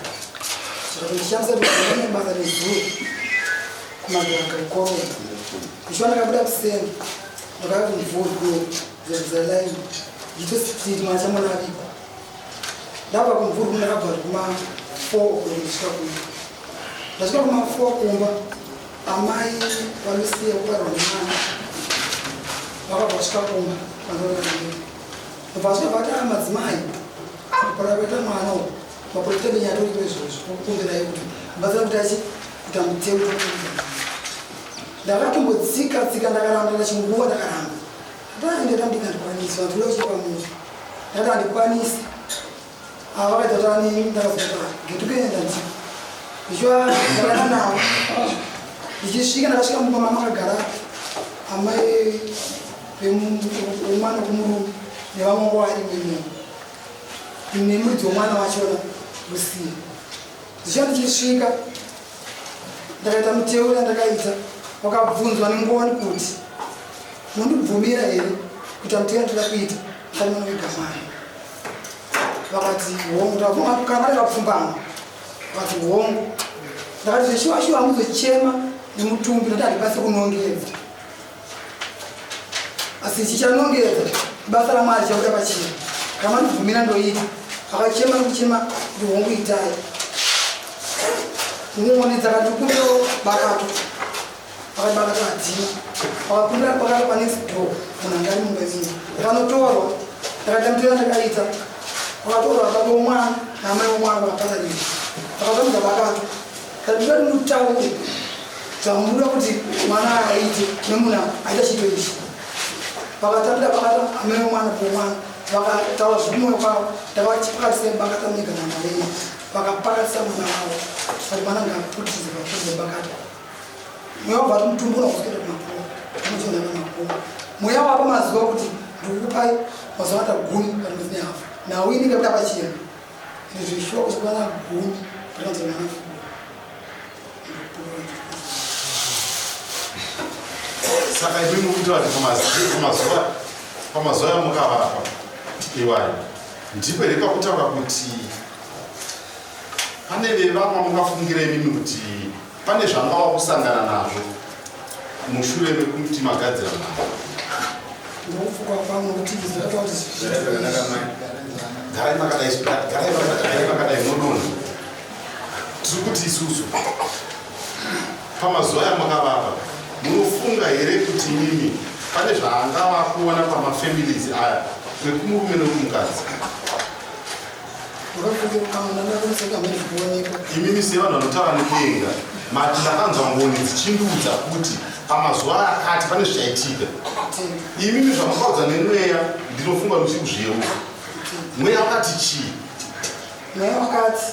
Ndichishamisa kuti basa rezuru kumaganga ikoro. Kushona kabuda kusenzi. Ndakati mvurwu zelaini. Nditositi mwana chamwana aripo. Ndaba kumvurwu ndakabva kuma 4 kusvika kuma. Ndasvika kuma 4 kumba. Amai valusiya kuparwa nemwana. Vakabva vasvika kumba. Vasvika vata madzimai. Parapeta mwana uyu. Maprofita benyato iko izvozvo kukumbira kuti basa kuti achiita mutemo. Ndakatombotsika ndakaramba ndachinguva ndakaramba. Ndaenda ndikandikwanisa vantu vose pamunhu. Ndati andikwanisi. Vakaita tani ndakazota ngekuenda ndiko. Ndichwa ndakana nawo. Ndichisvika ndakasvika mumba makagara amai vemwana kumurume nevamwe vari vemwana. Nemudzi womwana wachona Lucia. Ndichwa ndichisvika ndakaita muteuro ndakaita wakabvunzwa nengoni kuti mundibvumira here kuti muteuro ndoda kuita kana wega mwana. Vakati hongu kana vakapfumbama. Vakati hongu. Ndakati zveshuwa muzochema nemutumbi ndoti handikwanisi kunongedza. Asi chichanongedza basa raMwari chakuda pachina. Kama ndibvumira ndoita. Vakachema nekuchema kuti hongu itai. Ngoni dzakati kundo bakato. Vakati bakato hadzima. Vakakundira bakato panext door. Munhu angari mumba ino. Vakanotorwa. Ndakaita muteuro ndakaita. Vakatorwa baba vomwana namai vomwana vakapararira. Vakatomudza bakato. Ndikati mutaure zvamunoda kuti mwana aite nemunhu aita chito ichi. Vakatambira pakata amai vomwana pomwana. Vakataura zvimwe kwavo. Ndakachipakatisa bakata munyika namarei. Vakapakatisa mwana wavo. Kuti mwana ngaputize bakata. Mweya wabva mutumbu unakusvika kumakuru. anochona makomo mweya wako mazuva kuti ndikukupai mazuva ata 10 kana mwezi nehafu nawo inenge kuti apachena zvishuwa kusokwana 10 pakanzi mwana saka imi mukuti vati pamazuva yamukavapa iwai ndipeleka kutaura kuti pane vevamwe mukafungira imimi kuti pane zvangava kusangana nazvo mushure mekuti magadzira mwana ndokufukwa kwangu kuti zvakataura kuti garai makadai nodona tiri kuti isusu pamazuva yamakavapa munofunga here kuti imimi pane zvaangava kuona pamafamilies aya nekumurume nekumukadzi imimi sevanhu vanotaura nekuenga mati ndakanzwa ngoni dzichindudza kuti pamazuva akati pane zvichaitika imimi zvamakaudza nemweya ndinofunga muchikuzviyeuka mweya wakati chii mweya wakati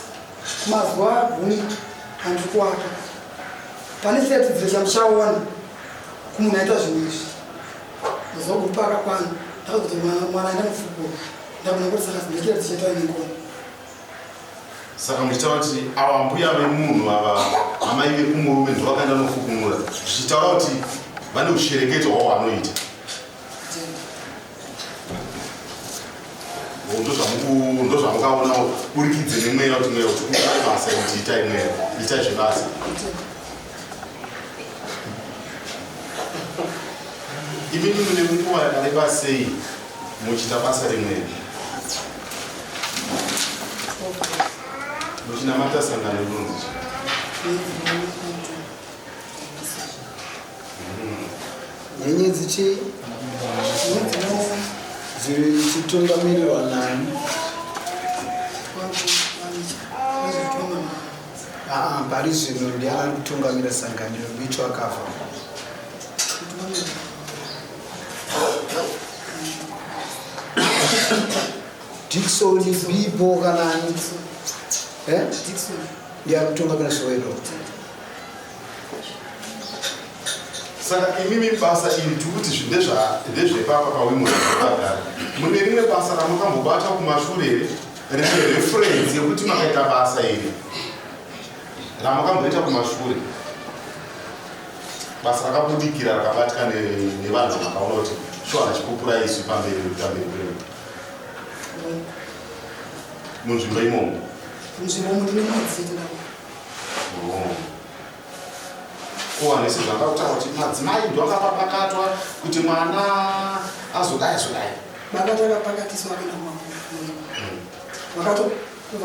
mazuva 10 handikuwaka pane setidziro chamuchaona kumunhu aita zvinhu izvi zokupa akakwana ndakakuti mwana aenda mufukuro ndakuna kuti saka zindikira tichaita inengoni saka muchitaura kuti ava mbuya vemunhu ava amai vekumurume ndovakaenda nofukunura zvichitaura kuti vane ushereketo hwavo vanoita ndozvamukaona burikidze nemweya kuti mweya kuti kuai basa kuti itai mweya itai zvebasa imi mune nguva yakareba sei muchita basa rimwe muchinamata sangano runzi nyenyedzi dzichitungamirirwa nani pari zvino ndiani kutungamira sanganiro bicho akafa Dixon bibo kanani Dixon ndiani kutungamira Soweto saka imimi basa iri tikuti ndezvepapa pawimugara mune rimwe basa ramakambobata kumashure rine referensi yekuti makaita basa iri ramakamboita kumashure basa rakabudikira rakabatika nevanhu makaona kuti shuwa chikupura isu pamberi munzvimbo imomo kuwanisi zvakakutaura kuti madzimai ndokapapakatwa kuti mwana azodai vakatopakatiswa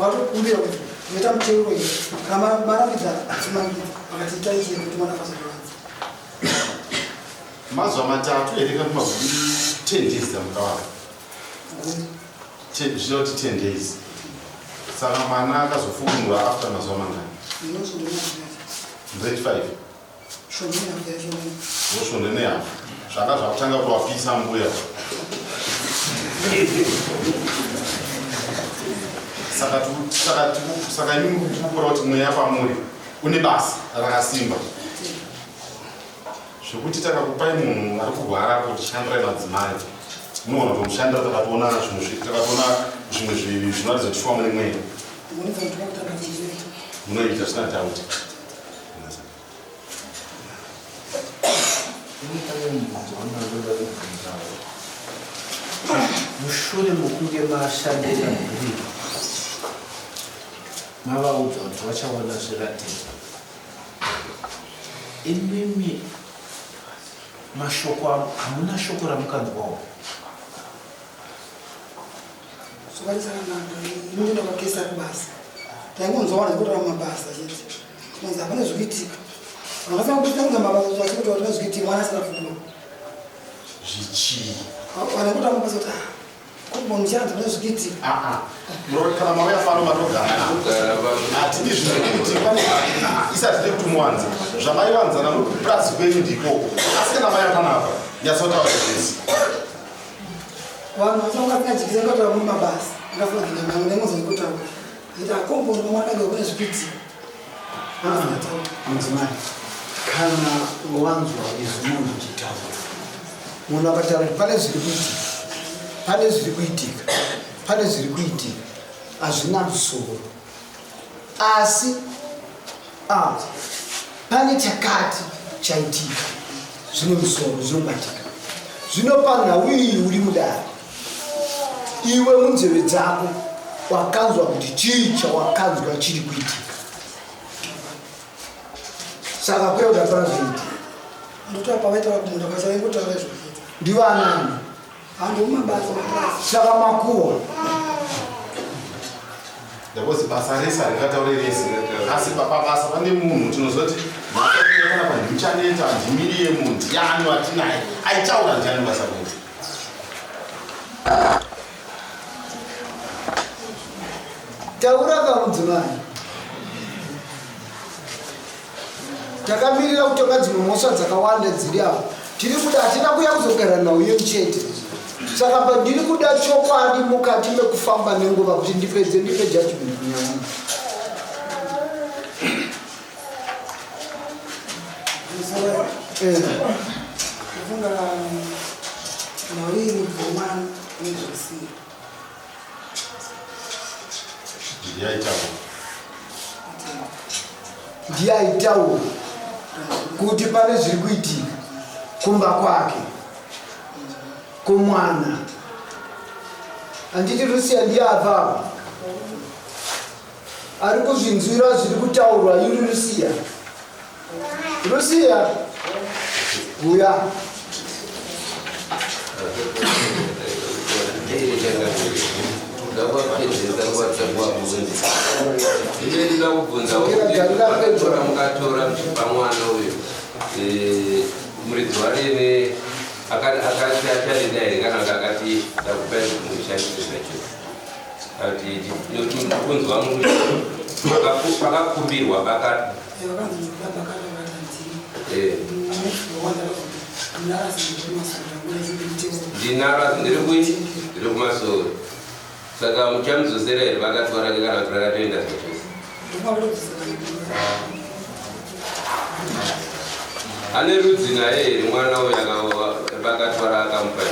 vatokumbira kuti unoita muteuro iyi kana maramidza achimangidza vakati itai chii kuti mwana azodoanza mazuva matatu ereka kumagumi 10 days dzamukavava zvinoti 10 days saka mwana akazofukunura after mazuva mangani 35 voshone nehafu zvanga zvakutanga kuvapisa mbuya saka imi tikukura kuti mweya pamuri une basa rakasimba zvekuti takakupai munhu ari kurwara kuti shandirai madzimai munoona tomushandira takatoona zvimwe zvinoratidza kuti shuwa mune mweya munoita zvisina dhauti mushure mokunge mashandira mhuri mavaudza kuti vachaona zviratidzo imimi mashoko hamuna shoko ramukanzwawo inoenda kwakesa kubasa taingonzwaona zikutora mabasa chete kunzi hapana zvikuitika vangasanga kutanza mabasa zvachikuti vatine zvikuitika mwana asina fundo zvichii vanekuta mabasa kuti kubonchaanza pane zvikuitika kana mauya fano matogara hatidi zvinokuitika isatide kuti muwanze zvamaiwanzana muplasi kwenyu ndikoko asi kana maya panapa yasotaura zvese vanhu vasangasinajikisa ngataura mumabasa ngafulaginamamwe nemuzokutaura ita akombono mwadage kune zvikuitika mudzimai kana wanzwa izvinhu chitaura munhu akataura kuti pane zviri kuitika hazvina musoro asi pane chakati chaitika zvine musoro zvinobatika zvino panhau iyi uri mudare iwe munzeve dzako wakanzwa kuti chii chawakanzwa chiri kuitika saka kweuda pana zvoitika ndivanani saka makuwa ndakozi basa rese harikataure rese asi papabasa pane munhu tinozoti kana pandimuchaneta handimiriye munhu ndiani watinaye aitaura ndiani basa kuti taura kamudzimai takamirira kutonga dzimwe mhosva dzakawanda dziri apo tiri kuda hatina kuya kuzogara nauye muchete saka pandiri kuda chokwadi mukati mekufamba nenguva kuti ndipe judgment kunyama ndiyaitaura kuti pane zviri kuitika kumba kwake kumwana handiti Rusiya ndiyabva ari kuzvinzwira zviri kutaurwa yuri Rusiya uya mukatora pamwana uyu muridzi warene akati acharida here kana akati ndakupai kumushandisa zvacho ati kunzwa pakakumbirwa bakati ndinarazi ndiri kuiti ndiri kumasoro saka muchamuzosera here vakatwara kana kuti rakatoenda zvachose ane rudzi naye here mwana uyu vakatwara akamupa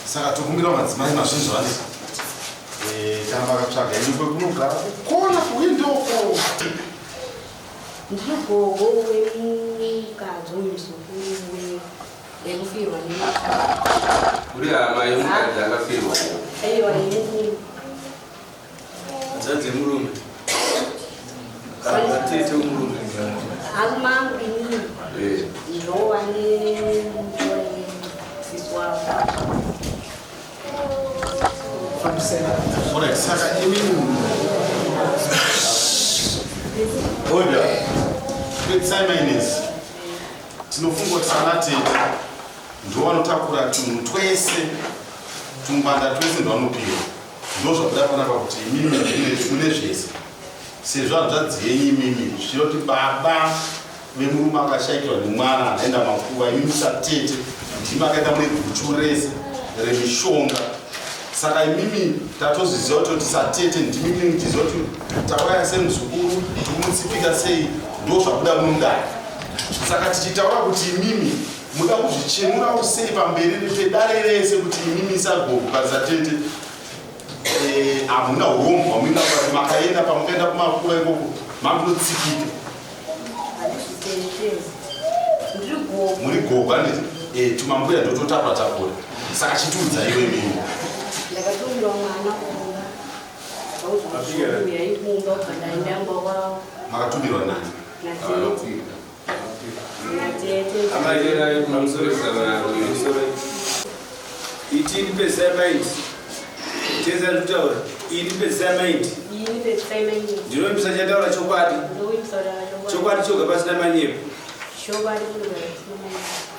saka tokumbira madzimai mazvinzwani kana vakatsvaga ini kwekunogara kukona kuindoko ndirigogo wemukadzi wemuzukuru wekufirwa uri hama yemukadzi akafirwa aiwa ine dzadze murume kana tete murume akumangu inini ndova nesiswavo Alright, saka imini order Simon tinofunga kuti sanateta ndovanotakura tunhu twese tungwanda twese ndovanopiwa ndozvakuda panapa kuti imimi mune zvese sezvo vanhu zvadzenyi imimi zvinoti baba vemurume akashayikirwa nemwana anaenda makuva imimi satete ndimi akaenda mune guchu rese remishonga saka imimi tatozviziva kuti satete ndimimi tiziva kuti tauraya semuzukuru tikumutsipika sei ndo zvakuda munundare saka tichitaura kuti imimi muda kuzvichemura sei pamberi pedare rese kuti imimi sagopa satete hamuna urombo hwamuinga kuti makaenda pamukaenda kumakuva ikoko makunotsikika muri gogo tumambuya ndototapura tapura saka chitiudza iwe mimi ndakatumira mwana yaibunga ukandaendamba kwavo makatumirwa nani itini pesamaindi teza nditaura ini pesamaindi ndinoimisa chataura chokwadi choga pasina manyepo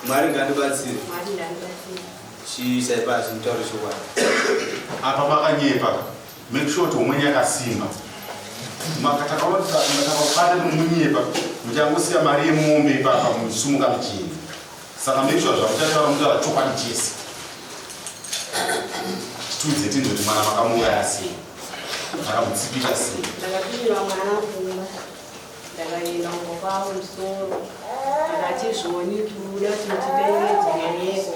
mwari ngandibatsire chiisai pasi mutaure chokwadi apa makanyepa make sure kuti umweni yakasimba makatakaubata nemunyepa muchangosiya mari yemombe ipapa musumuka muchini saka make sure zvakutaura mutaura chokwadi chese tidze tindoti mwana makamuuraya sei makamutsipika sei. Ndakatumirwa mwana kumba ndakaenda umbo kwavo musoro ndakatizvoni tuda tutibeedzereko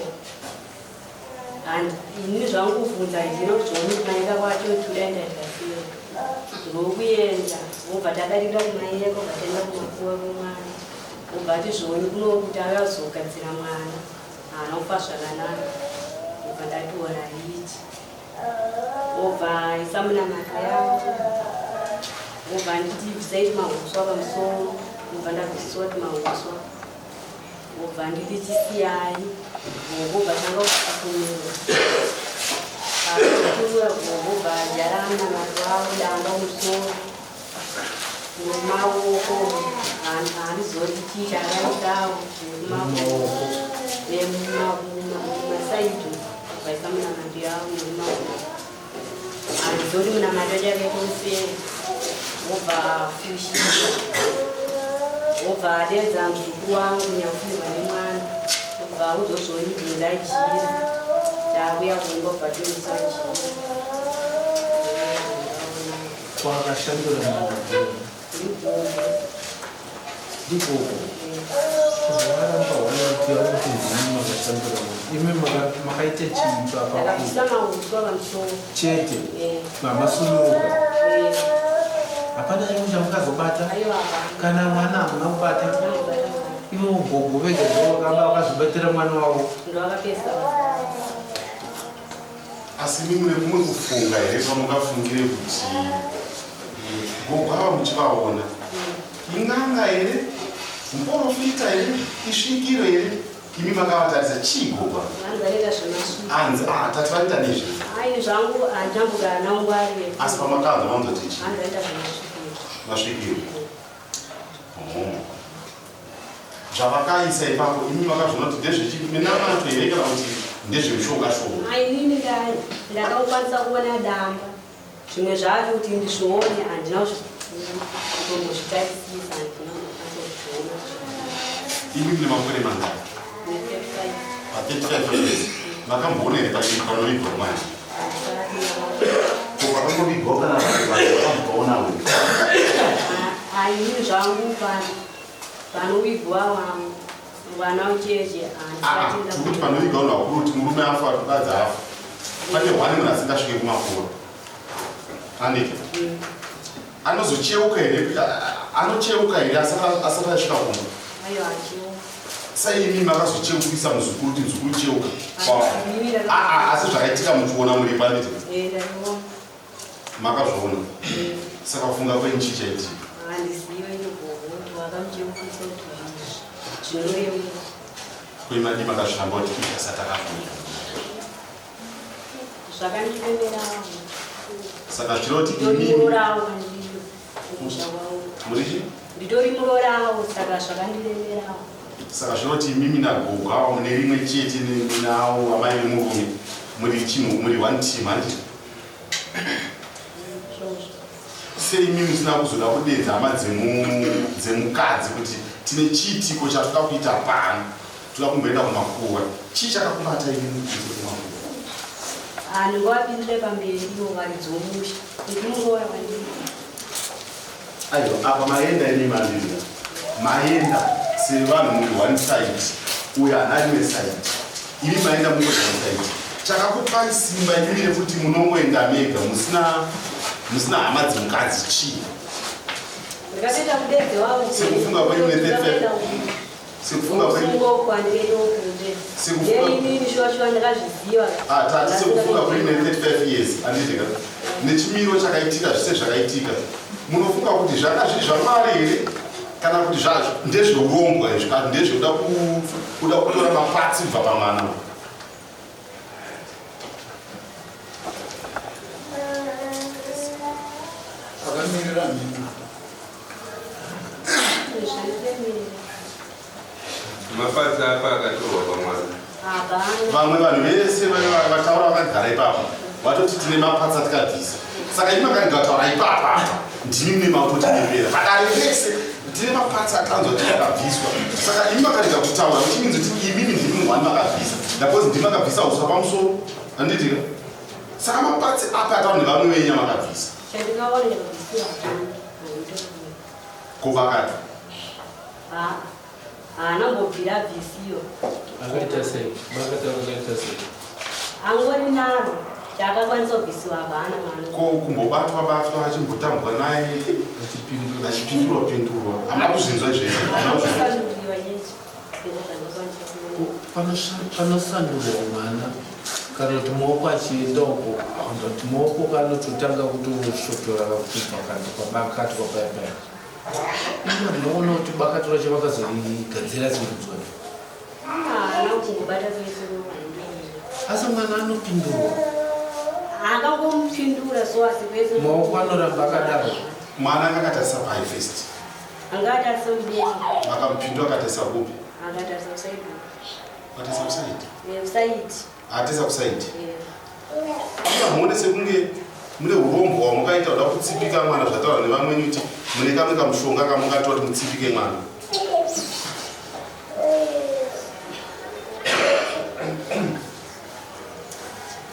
ini zvangu kubvunza ndinozvoni kumaika kwacho tuda ndaikasiya ndokuyenda obva tadarira kumaiyeko vataenda kumakuva kwemwana obva tizvoni kunokuti akazogadzira mwana anofa zvakanaka obva ndatiora iti obva isamunamaka yavo obva nditi bvisaiti mahuswa pamusoro obva ndabvisiswa kuti mahuswa obva nditi chisiyai obva tanga kusakunura akutura obva jarana matwavo danga musoro nemaoko handizoritiita akaitawo nemaoko nemasaidhi obva isamunamaka yavo nemaoko handizori munamaka chakaitoseri obva fushika obva adedza muzuku wangu nyafurwa nemwana obva uzozvonibvira jira ndauya kunga obva tomusajira kwakashandura ndikoko varamba wanaitira kuti ndini makashandura imi makaita chinhu ndakabvisa mahuswa pamusoro chete mamasununguka hapana imwe chamukazobata kana mwana hamuna kubata ivo gogo vega zvavakanga vakazvibatira mwana wavo asi mimwe mumwe kufunga here pamukafungire kuti gogo ava muchivaona inganga here muprofita here isvikiro here imi makavatarisa chii gogo anzi tati vaita nezve zvangu handambugara nangwari asi pamakanza vanzoti masvikiro zvavakaisa ipapo imi makazvona kuti ndezveminamato here kana kuti ndezvemishonga inini ndakakwanisa kuona damba zvimwe zvacho kuti ndizvione handina kutombozvitarisisa handina kukwanisa kuzviona. imi mune makore mangani pa35 years makamboona here panovigwa mwana vakambovigwa kana vakamboona haini zvangu panovigwa mwana ucheche kuti panovigwa unhu kuti murume afa mukadzi afa pane hwani munhu asingasvike kumakura anike anozocheuka here anocheuka here asati asvika kumba sai imi makazocheukisa muzukuru kuti muzukuru cheuka asi zvakaitika muchiona muri panete makazviona saka funga kwenchi chaitika kwemadi makazvihamba kuti asati akafunga saka zvichiro kuti murichi nditori murorawo saka zvakandiremerawo saka zvino kuti mimi nagogo ava mune rimwe chete nawo amai vemurume muri chinhu muri one team handi sei mimi musina kuzoda kudedza hama dzemukadzi kuti tine chiitiko chatoda kuita pano toda kumboenda kumakuva chii chakakubata imi kumakuva ndingavapindire pamberi vari dzomusha ndimurora wandii aiwa apa maenda ine mandira maenda sevanhu muri one side uyo hana rimwe side imi maenda muri one side chakakupai simba imi rekuti munongoenda mega musina hama dzemukadzi chii ndakatoita mudedzi wavo sekufunga kwenyu sekufunga kwenyu 35 years anditeka nechimiro chakaitika zvise zvakaitika munofunga kuti zvakazviri zvamwari here kana kuti zvazvo ndezveurombwa izvi kana ndezveuda kutora mapatsi kubva pamwana akamirira mhino mapatsi apa akatorwa pamwana vamwe vanhu vese vataura vakagara ipapo vatoti tine mapatsi atikabvisa saka imi makanga taura ipapa ndimi mune mapoti nepera vakare vese ndine mapatsi akanzwa kuti akabviswa saka imi makarega kutaura uchinzi kuti imimi ndimi mwani makabvisa ndakozi ndimi makabvisa uswa pamusoro anditika saka mapatsi apa ataura nevamwe venya makabvisa ko vakati haanambobvira bvisiyo akaita sei makataakaita sei angori naro chaakakwanisa kubvisiwa hapana mwana ko kumbobatwa achimbotambwa naye achipindurwa hamuna kuzvinzwa kusanduriwa yesu panosandurwa mwana kana kuti maoko achienda uko kuti maoko kanototanga kutoshotora kubva pabakati kwapayapaya ino ndinoona kuti bakati racho vakazorigadzira sekudzwa haana kungobata kuisiro asi mwana anopindurwa akangomupindura so asi kwese maoko anoramba akadaro mwana akatarisa pai first angatarisa mudenga makamupindura akatarisa kupi akatarisa kusaidi akatarisa kusaidi kusaidi atesa kusaidi muone sekunge mune urombo hwamukaita kuda kutsipika mwana zvataura nevamweni kuti mune kamwe kamushonga kamungatora kuti mutsipike mwana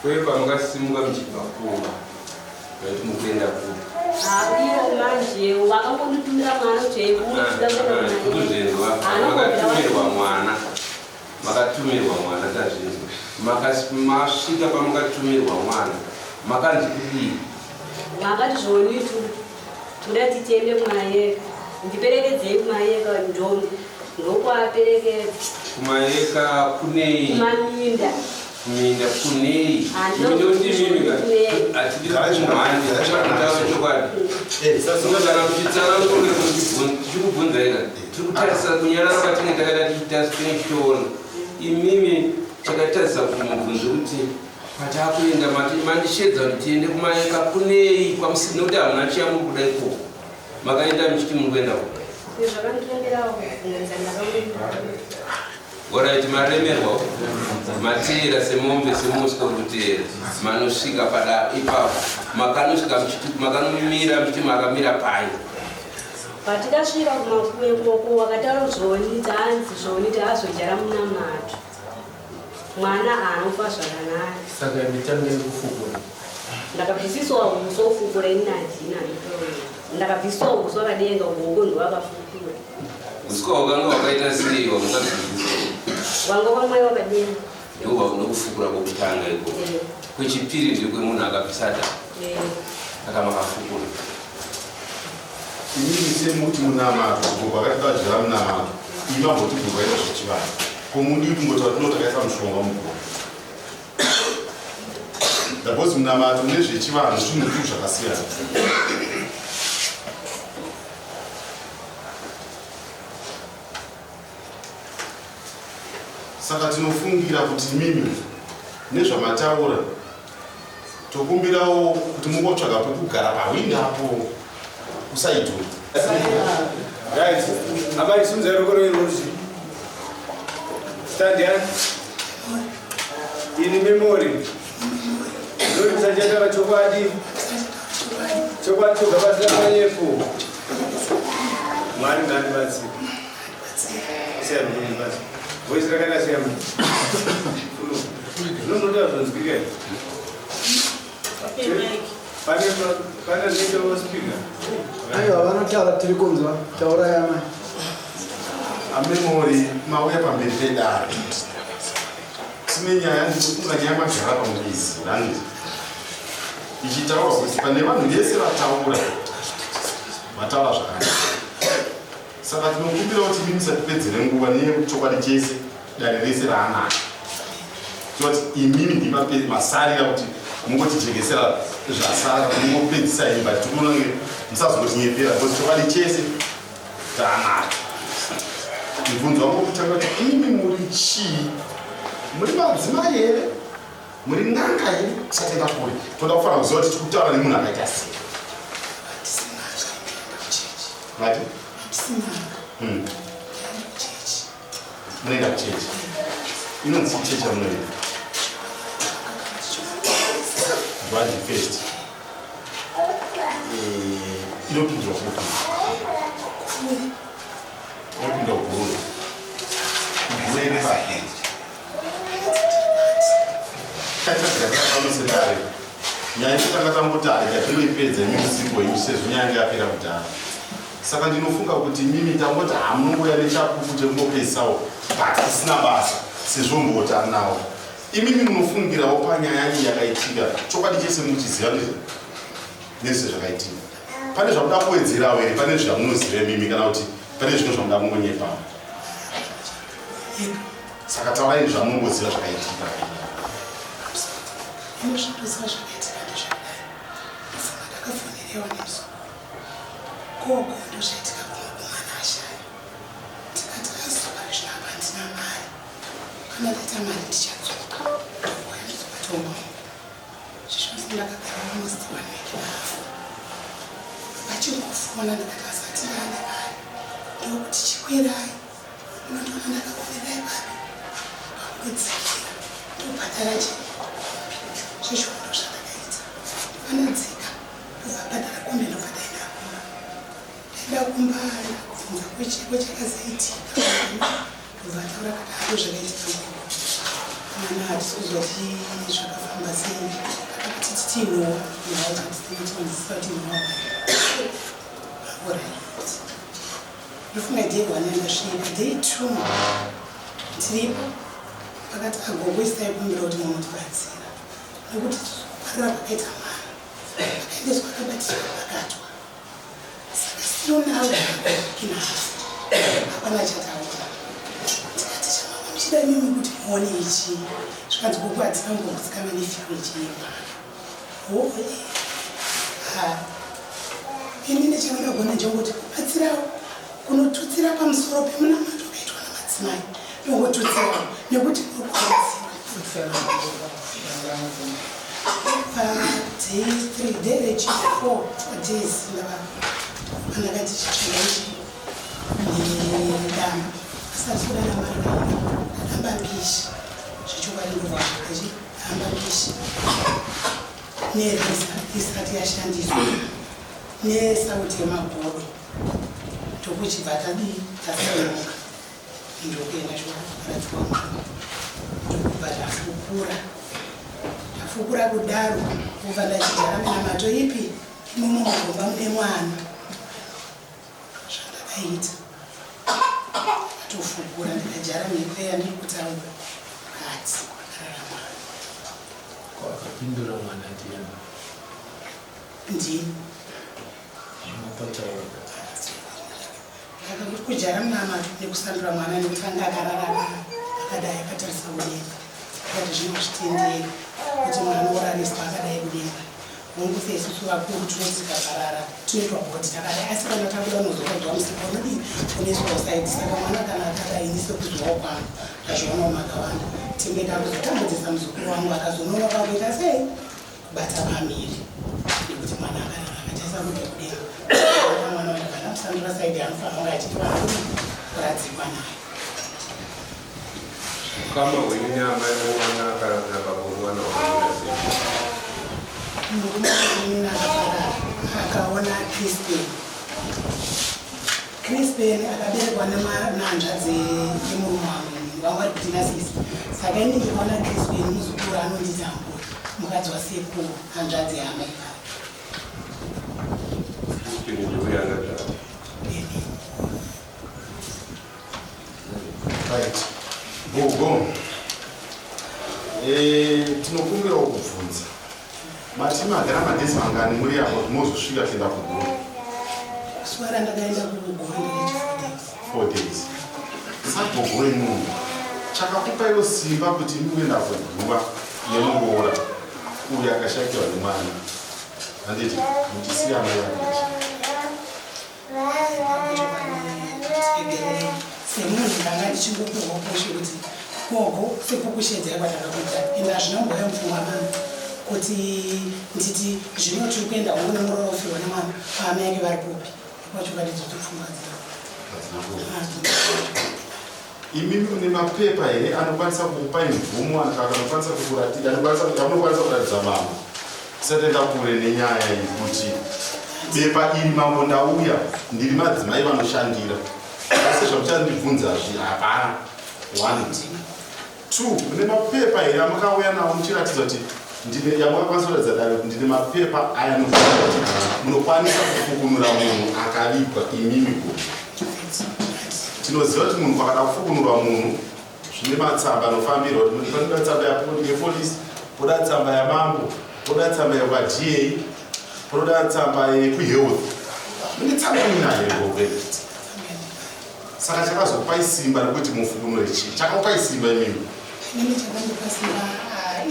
kwe pamukasimuka muchibva kuva kuti mukuenda kuva iyo manje wakangonditumira mwana kutuzenzwa makatumirwa mwana tazvinzwa masvika pamukatumirwa mwana makanzi kudii makati zvonitu toda titende kumayeka ndiperekedzei kumayeka ndokwaperekedza kumayeka kunei kumaminda kuminda kunei imindondimimika atidiokwadi muchitsanangure tichikubvunza ika tiri kutarisa kunyarara patinge takada tichitasitenshona imimi takatarisa kuti mubvunzi kuti patakuenda mandishedza kuti tiende kumayeka kunei kwamusina kuti hamuna chiyamuri kuda ikoko makaenda muchiti muri kuenda oraiti maremerwa mateera semombe semusika kutera manosvika pada ipapo makanosvika makanomira muchiti makamira pai patikasvika kumakuekoko wakataura zvoni tanzi zvoni taazojara munamato mwana anofa zvakanaka saka mitanga yekufukura ndakabvisiswa uso ufukura inadina ndakabvisiswa uso akadenga uoko ndoakafukura usika wakanga wakaita sei wamukabvisiswa wanga kwamwai wakadenga ndowa unokufukura kwokutanga iko kwechipiri ndekwemunhu akabvisata saka makafukura inini semuti munamato kubva vakatidadyira munamato imamboti bvurwaita zvechivanhu komudi kungoti vatinoti takaisa mushonga mukuru ndabozi munamato nezvechivanhu zvinhu zvakasiyana saka tinofungira kuti mimi nezvamataura tokumbirawo kuti mungotsvaga pekugara pahwindapo kusaito Guys, habari simu za rokoro iruzi. Stand here. In memory. Ndio msajada wa chokwadi. Chokwadi tukabasa yepo. Mwari ndani basi. Sema ni basi. Voice rakana sema. Ndio tunasikia. Pana ndio speaker. aiwa vanotaura tiri kunzwa taura yamai amemori mauya pamberi pedare sine nyaya ndikufunga nyaya magara pamubizi rani ichitaura kuti pane vanhu vese vataura zvakanaka saka tinokumbira kuti mimisa tipedzere nguva nechokwadi chese dare rese raanaka toti imimi ndimasarira kuti mungotijegesera zvasara mungopedzisa imba tikunonge musazotinyepera kuti chokwadi chese taanaka mibvunzo wangu kutanga kuti imi muri chii muri madzimai here muri n'anga here tisatenda kuri toda kufanira kuziva kuti tikutaura nemunhu akaita sei ati munoenda kuchechi inonzi chechi yamunoenda Rwadi first. Inopinzwa kupi opinda kuguru kuguru nepake taitazirakaamusidare nyaya yekutanga tamboti haijatinoipedza miusiku wenyu sezvo nyaya yanga yapera kudhara. Saka ndinofunga kuti mimi tamboti hamunouya nechapupu chekungopeisawo patisina basa sezvo mbotari nawo. Imimi munofungirawo panyaya iyi yakaitika chokwadi chese muchiziva nezvezvakaitika. Pane zvamuda kuwedzerawo here, pane zvamunoziva mimi kana kuti pane zvimwe zvamuda kungonyepawo. Saka taurai zvamunongoziva zvakaitika. Inozvinoziva zvakaitika ndezvakadai. Ndakafonerewa nemusi. Gogo ndozvaitika kumwana ashaya. Tikati azuva zvinapa ndina mari. Kana ndaita mari ndichadzoka. Ndouya ndizobatomba. Zvizvonzi ndakagara musi 1 week nafu. Vachingofona ndikati asati ane mari. Ndokuti chikwirai. Unondiona ndakafonerai papi. Pamudzikira. Ndobhadhara chii. Zvizvondo zvandakaita. Ndinodzika. Ndobhadhara kumbe ndobva ndaenda kumba. Ndaenda kumba ndakabvunza kwechiko chakazoitika. Ndobva taura kuti hako zvakaitika nguva. Mwana hatisozoti zvakafamba sei. Kuti titinowa. Ndinotinzisa kuti nowa. Alright. Ndofunga day 1 ndasvika. Day 2 ndiripo. Pakati agogo isai kumbira kuti munotibatsira. Nekuti parira pakaita mwana. Akaendeswa akabatiswa pakatwa. Saka sionawo kinafu. Hapana chataura. Tikati chamama muchida mimi kuti muone ichi. Zvikanzi gogo hatina ngomutsikana nefiriji yemwana. Ini nechandakagona njengoti kubatsirawo kunotutsira pamusoro pemunamato kaitwa namadzimai. Ndongotutsirawo nekuti day 3 day 4 days ndakati chichaichi nedamba asatsoda namarika ndamba mbishi zvichokwadi ndovakachi hamba mbishi nereza isati yashandiswa nesauti yemagodo tokuchibva tadii tasemuka ndokuenda shokaratiwa ndokubva tafukura kudaro kubva ndachigara minamato ipi imomogomba mune mwana zvandakaita atofukura ndikajara mekweya ndiri kutaura kati kwakarara mwana kwakapindura mwana ndiani ndini zvinopotaura akakuti kujara munamato nekusandura mwana nekutanga akararama akadai akatarisa kudenga akati zvinozvitendera kuti mwana orariswa akadai kudenga vongusa isusu vakuru tinodzikaparara tinoitwa kuti takadai asi kana tabuda unozokodwa musika unodii unoiswa usaidi saka mwana kana akadai nisekuzwawo kwangu ndazvionawo makawanda tingenda kuzotambudzisa muzukuru wangu akazonoona kwakuita sei kubata pamiri nekuti mwana akarara akatarisa kuti kudenga mwana wakana kusandura saidi anofanira achitwa kuradzikwa naye kama wenye nyama mwana akaburwana akaona Crispin akaberekwa nanhanzvadzi yemurume wangu wangwari kuti nasisi saka ini ndikaona Crispin muzukuru anonditi amburi mukadzi wasekuru hanzvadzi yamai right gogo tinokumbirawo kubvunza mati magara madhesi mangani muri apo mozosvika kuenda kuguru swara ndakaenda kuguru ndine 4 days sagogo wemunhu chakakupaiwo simba kuti muenda kuguva yemuroora uyo akashakirwa nemwana handiti muchisiyana yakechi semunhu ndanga ndichingokuhoposhe kuti gogo sekukushedzai kwatakakuita ende hazvinomboya mupfungwa mangu kuti nditi zvinoti kuenda huno nemurorofirwa nemwana paama yake vari kupi kwacho katidzoti pfungwa imimi une mapepa here anokwanisa kukupai mvumo anokwanisa kukuratidza anokwanisa kuratidza mama tisatenda kure nenyaya yekuti bepa iri mambo ndauya ndiri madzimai vanoshandira asi zvamuchandibvunza hapana. 1 2 mune mapepa here amakauya nawo muchiratidza kuti yamakakwanisa kuratidza dare kuti ndine mapepa aya anokuti munokwanisa kufukunura munhu akavigwa imimi guru. Tinoziva kuti munhu pakada kufukunurwa munhu zvine matsamba anofambirwa kuti panoda tsamba yepolisi, poda tsamba yamambo, poda tsamba yekwaDA, poda tsamba yekuhealth. Mune tsamba inayo. Saka chakazopai simba rekuti mufukunure chii? Chakapai simba imimi? Inini chakandopa simba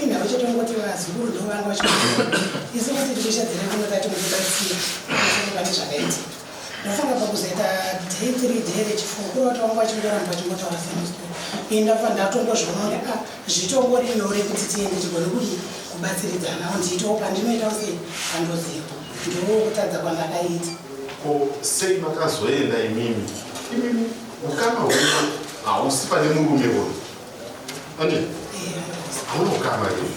inhau chatongoti vazukuru ndo vanga vachikuru isu kuti tikushadzira kunotati mukubatsira pane zvakaita ndafunga pakuzoita day 3 day rechifungo vatavanga vachingoramba vachingotaura semustori indafa ndatongozvona kuti zvitongori nyore kuti tiende tigone kuti kubatsiridzanawo ndiitawo pandinoitawo sei pandoziva ndoo kutadza kwandakaita. Sei makazoenda imimi ukama hwedu hausi pane murume uyu ande hauna ukama here.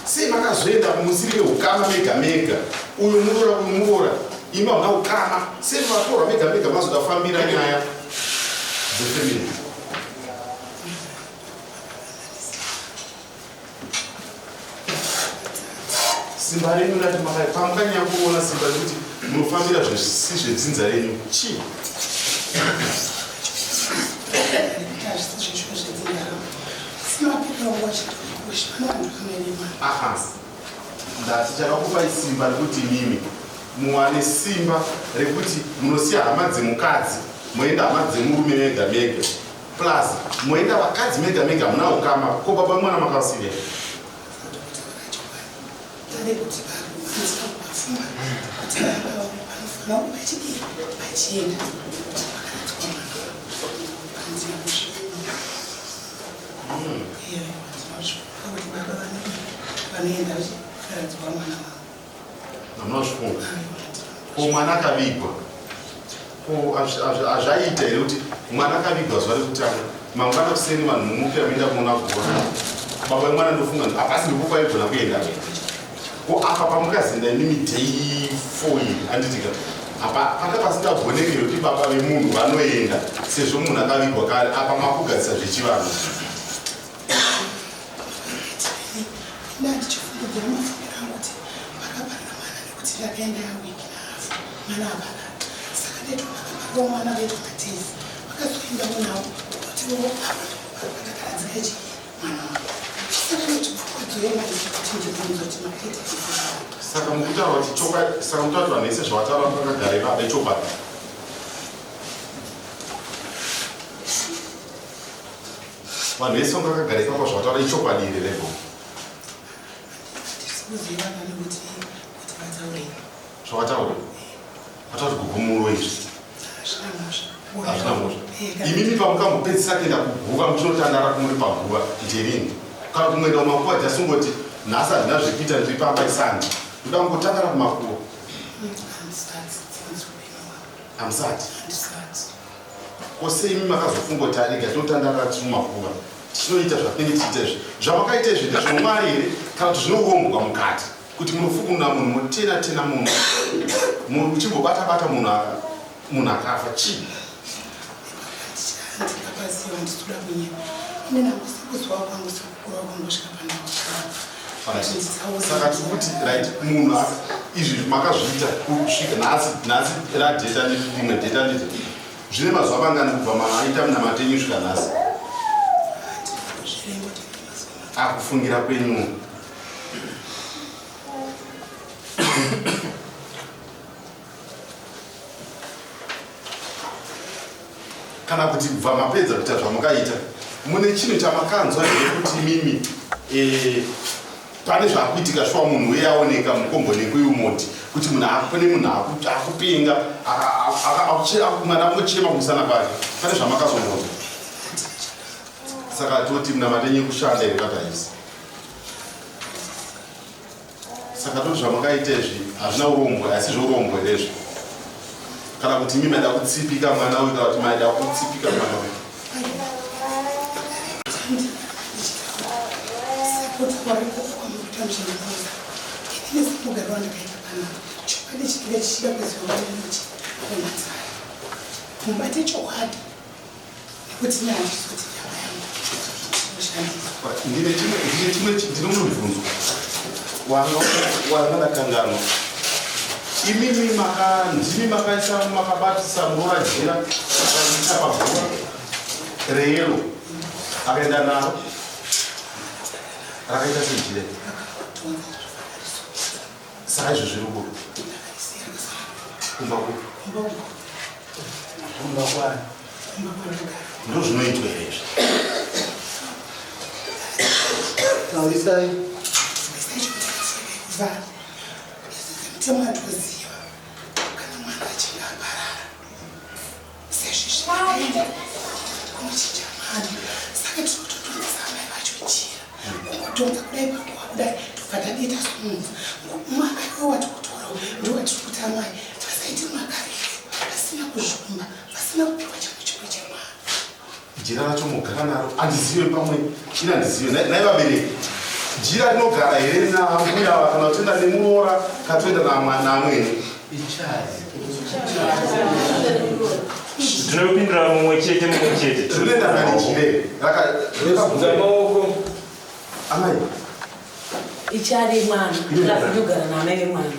Sei makazoenda musiri weukama mega mega uyu muroora imi hauna ukama. Sei matorwa mega mega mazodafambira nyaya dzefemini? Simba renyu rati pamukanyanya kuona simba rekuti munofambira zvisi zvedzinza renyu chii? Ndati chakakupai simba rekuti mimi muwane simba rekuti munosiya hama dzemukadzi moenda hama dzemurume mega mega plus moenda vakadzi mega mega muna ukama. Ko baba mwana makasiya namunazvifunga ko mwana akavigwa ko azvaita here kuti mwana akavigwa zuva rekutanga mangwana kuseni vanhu mumupira muenda kuona kuona baba mwana ndofunga hapasi ndikupaigona kuenda ko apa pamukazinda inimi day 4 iyi anditika apa panga pasingagonekeri kuti baba vemunhu vanoenda sezvo munhu akavigwa kare apa makugadzisa zvechivanhu. ndichifungidzira mafungiro angu kuti vakabarira mwana nekuti rakaenda wiki nahafu mwana abarara saka ndetoakabarwa mwana veitwa matezi vakazoenda munawo kutiwo vakagadzira chi mwana wavo saka nechipfukodzo kuti ndibvunzo kuti makaita chii. Saka mukutaura kuti saka mutaura kuti vanhu vese zvavataura vakagara ipapo ichokwadi vanhu vese vanga vakagara ipapo zvavataura ichokwadi here lebo kuzivana nekuti vataurei zvavataura vatauri kugumuro izvi hazvina mhosva. Imimi pamukambopedzisa kuenda kuguva muchinotandara kumuri paguva nderini kana kumwenda kumakuva tasingoti nhasi handina zvekuita ndiri pamba isani ndoda kungotandara kumakuva hamusati kose imi makazofunga kuti arega tinotandara tiri mumakuva tichinoita zvatinenge tichiita izvi zvamakaita izvi ndezvinomwari here kana kuti zvinouombwa mukati kuti munofukunura munhu motena tena munhu muchimbobata munhu akafa chii? ndikapasiwa ndichitoda kunyema ine nakusikuziwa kwangu sikukura kwangosvika pandau saka tikuti right munhu izvi makazviita kusvika nhasi radheta rimwe dheta ndito zvine mazuva mangani kubva maaita muna matenyu svika nhasi akufungira kwenyu kana kuti kubva mapedza kuita zvamakaita mune chinhu chamakanzwa here kuti mimi pane zvaakuitika shuwa munhu uye aoneka mukomboneko yomoti kuti pane munhu akupenga mwana mochema kumusana kwake pane zvamakazongoza saka toti muna matenye kushanda here kataisi saka toti zvamakaita izvi hazvina urombwe asi zvourombwe rezvi kana kuti imi maida kutsipika mwana uyu kana kuti maida kutsipika mwana uyu mubate chokwadi kuti nyandisi kuti nyama yangu inoshandiswa. Ndine mubvunzo wandakangano. Imimi ndimi makabatisa murora jira akaisa pabhora reyero akaenda naro rakaita sejire. Saka izvo zviri kudo kumba kwani ndo zvinoitwa here izvi. Taurisai tematoziva kana mwana achinge aparara sezvi zvinoenda kunochicha mwana saka tinototondesa amai vacho jira kungotonga kudai pakuwa kudai tokatadita somunza mwana iwe watikutora ndiwatiri kuti amai pasaiti mwakariri pasina kuzvumba pasina kupiwa chamwe chimwe chamwana. Jira racho mugara naro andizive pamwe ina ndizive nai vabereki jira rinogara here nambuya kana toenda nemuroora kana toenda namwene tinopindura mumwe chete rinoenda nani jire rakabvunza maoko amai ichari mwana rafudogara namai vemwana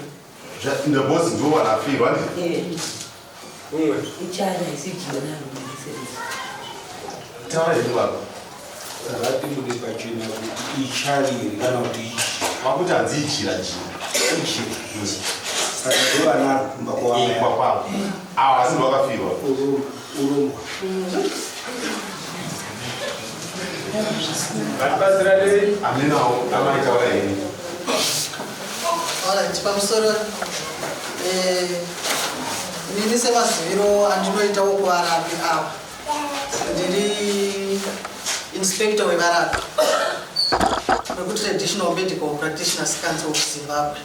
nebosi ndo wanafirwa ichari haisijira narumeisei taura here baba rapindure pachena kuti ichariri kana kuti wakuti hanzi ijira saka ndovanaro kumba kwavo avo asi vakafirwa uromwa vatibazirane aminawo amaitaura here. Alright, pamusoro nini semaziviro andinoitawo kuvarapi ava ndiri inspector wevarapi traditional medical practitioners council of Zimbabwe.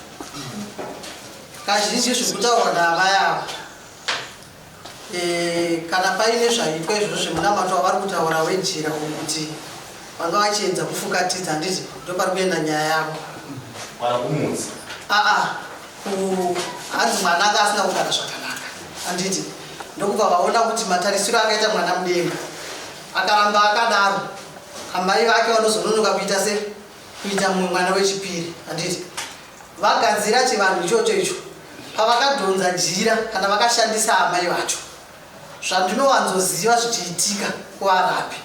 Kazhinji zvekutaurwa naamai ava kana paine zvaitwa izvozvo zvemunamato wavari kutaura wejira kuti vanga vachiedza kufukatidza handiti ndopari kuenda nyaya yavo kumudzi hanzi mwana anga asina kugara zvakanaka handiti ndokubva vaona kuti matarisiro akaita mwana mudenga akaramba akadaro amai vake vanozononoka kuita mumwe mwana wechipiri handiti vagadzira chivanhu ichocho icho pavakadhonza jira kana vakashandisa amai vacho zvandinowanzoziva zvichiitika kuvarapi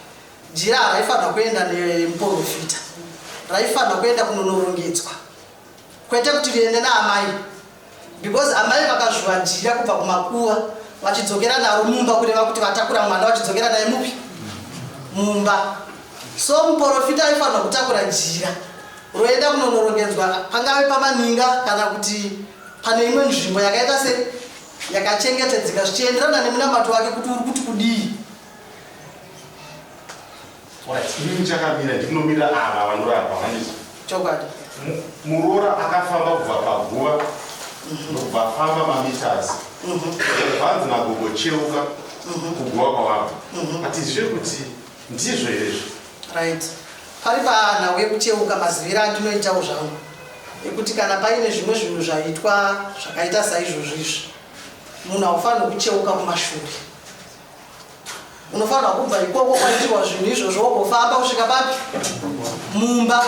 jira haraifanirwa kuenda nemuprofita raifanirwa kuenda kunonorongedzwa kwete kuti riende naamai because amai vakazvuva jira kubva kumakuva vachidzokera naro mumba kureva kuti vatakura mwana vachidzokera naye mupi mumba. So muprofita aifanirwa kutakura jira roenda kunonorongedzwa pangave pamaninga kana kuti pane imwe nzvimbo yakaita se yakachengetedzeka zvichienderana nemunamato wake kuti uri kuti kudii. inini chakamira ndikunomira ava vanorapa vanisi chokwadi muroora akafamba kubva paguva nokubva afamba mamitas vanzi magogo cheuka kuguva kwavabva hatizve kuti ndizvo izvo right. Pari panhau yekucheuka maziviro andinoitawo zvangu ekuti kana paine zvimwe zvinhu zvaitwa zvakaita saizvozvo izvi munhu haufanirwi kucheuka kumashure unofanirwa kubva ikoko kwaitirwa zvinhu izvozvo wogofamba kusvika papi mumba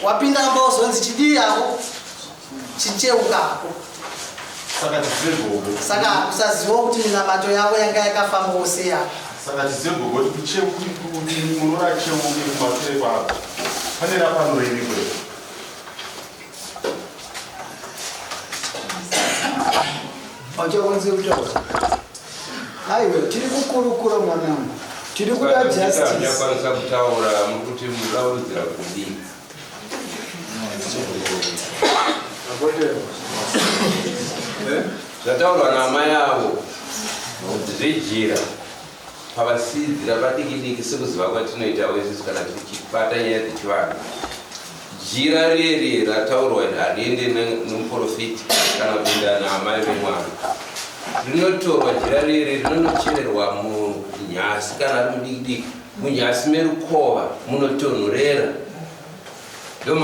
wapinda amba uzonzi chidii yako chicheukako saka kusaziva kuti minamato yavo yanga yakafambawo seyako saka tizegogo kuti munoora cheuke kumashure kwavo pane rapanorenikwe Wachawanze kutaura. Aiwe, tiri kukurukura mwanangu. Tiri kuda justice. Ndakwanisa kutaura mukuti muraudzira kudii. Zvataurwa naamai avo zvejira pavasidzira padiki-diki sekuziva kwatinoita wesisi kana tichibata nyaya dzechivanhu. Jira riri rataurwa hariende nemuprofiti kana kupinda naamai vemwana. Rinotorwa jira riri rinonochererwa munyasi kana ari mudiki-diki munyasi merukova munotonhorera ndo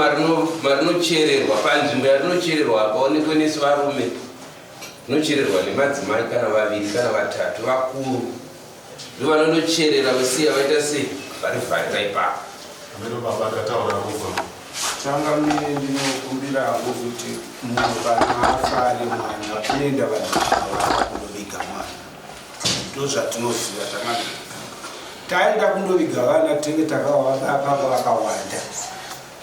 marinochererwa panzvimbo yarinochererwa paonekwe nesi varume rinochererwa nemadzimai kana vaviri kana vatatu vakuru ndovanonocherera vasiya vaita sei vari vharira ipapo. Ameno baba akataura kufa. Changa mine ndinokumbira hangu kuti munhu kana afa ari mwana kunoenda vanhu vava kundoviga mwana. Ndozvatinoziva zvakanaka. Taenda kundoviga vana tinenge takavapa vakawanda.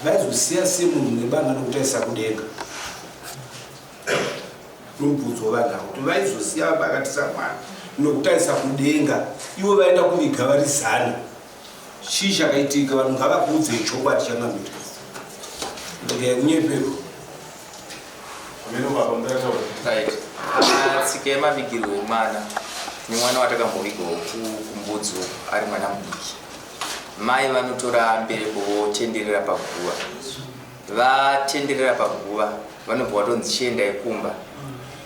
Vaizosiya semunhu nebanga nokutaisa kudenga. Nomubvudzo vanhu kuti vaizosiya vakatisa mwana nokutaisa kudenga. Ivo vaenda kuviga vari 100. Chii chakaitika? Vanhu ngavakuudzei chokwadi changamira. Kunyepero. Ameno baba mutataura. Right. Tsika yemavigirwo emwana nemwana watakambovigawo kumbudzi ari mwana mudiki. Mai vanotora mbereko votenderera paguva. Vatenderera paguva vanobva vatonzi chiendai kumba.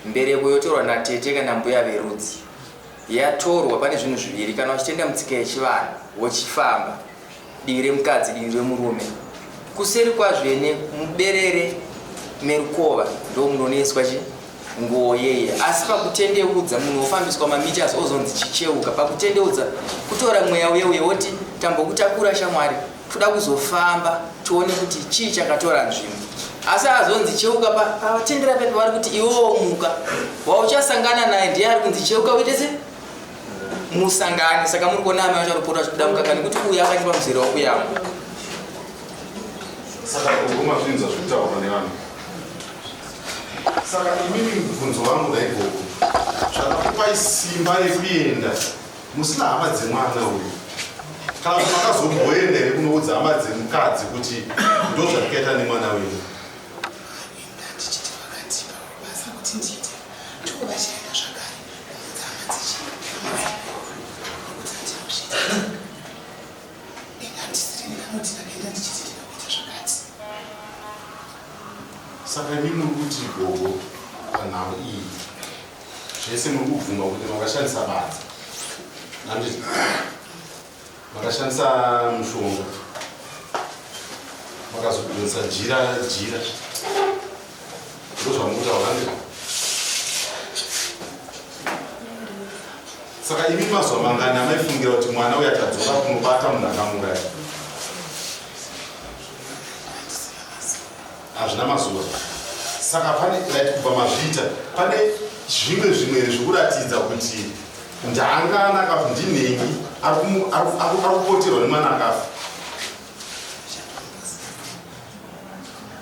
Mbereko yotorwa natete kana mbuya verudzi. Yatorwa pane zvinhu zviviri, kana uchitenda mutsika yechivanhu wochifamba. Divi remukadzi, divi remurume. Kuseri kwazvene muberere merukova ndo munoneswa nguo yeye. Asi pakutendeudza munhu ofambiswa mamitas ozonzi chicheuka. Pakutendeudza kutora mweya weuye woti tambokutakura shamwari toda kuzofamba tione kuti chii chakatora nzvimbo. Asi azonzi cheuka patendera pepe vari kuti iwewo muka wauchasangana naye ndiye ari kunzi cheuka uite se musangane. Saka muri kuona amai acharipota achikudamuka kana kuti uyu akachipa muzere wakuyamo. Saka kuguma zvinhu zvakutaura nevanhu. Saka imini mubvunzo wangu naigoko zvakakupai simba rekuenda musina hama dzemwana uyu, kana kuti makazomboenda here kunoudza hama dzemukadzi kuti ndo zvandikaita nemwana wenyu? Saka imini muri kuti gogo panhau iyi zvese muri kubvuma kuti makashandisa badza, handiti makashandisa mushonga, makazodonisa jira ndo zvamukutaura handiti. Saka imini mazuva mangani amaifungira kuti mwana uyu atadzoka kunobata munhu akamuraya? Hazvina mazuva. Saka pane kubva mazvita pane zvimwe zvikuratidza kuti ndanga nakafa ndinhengi ari kupoterwa nemwana akafa.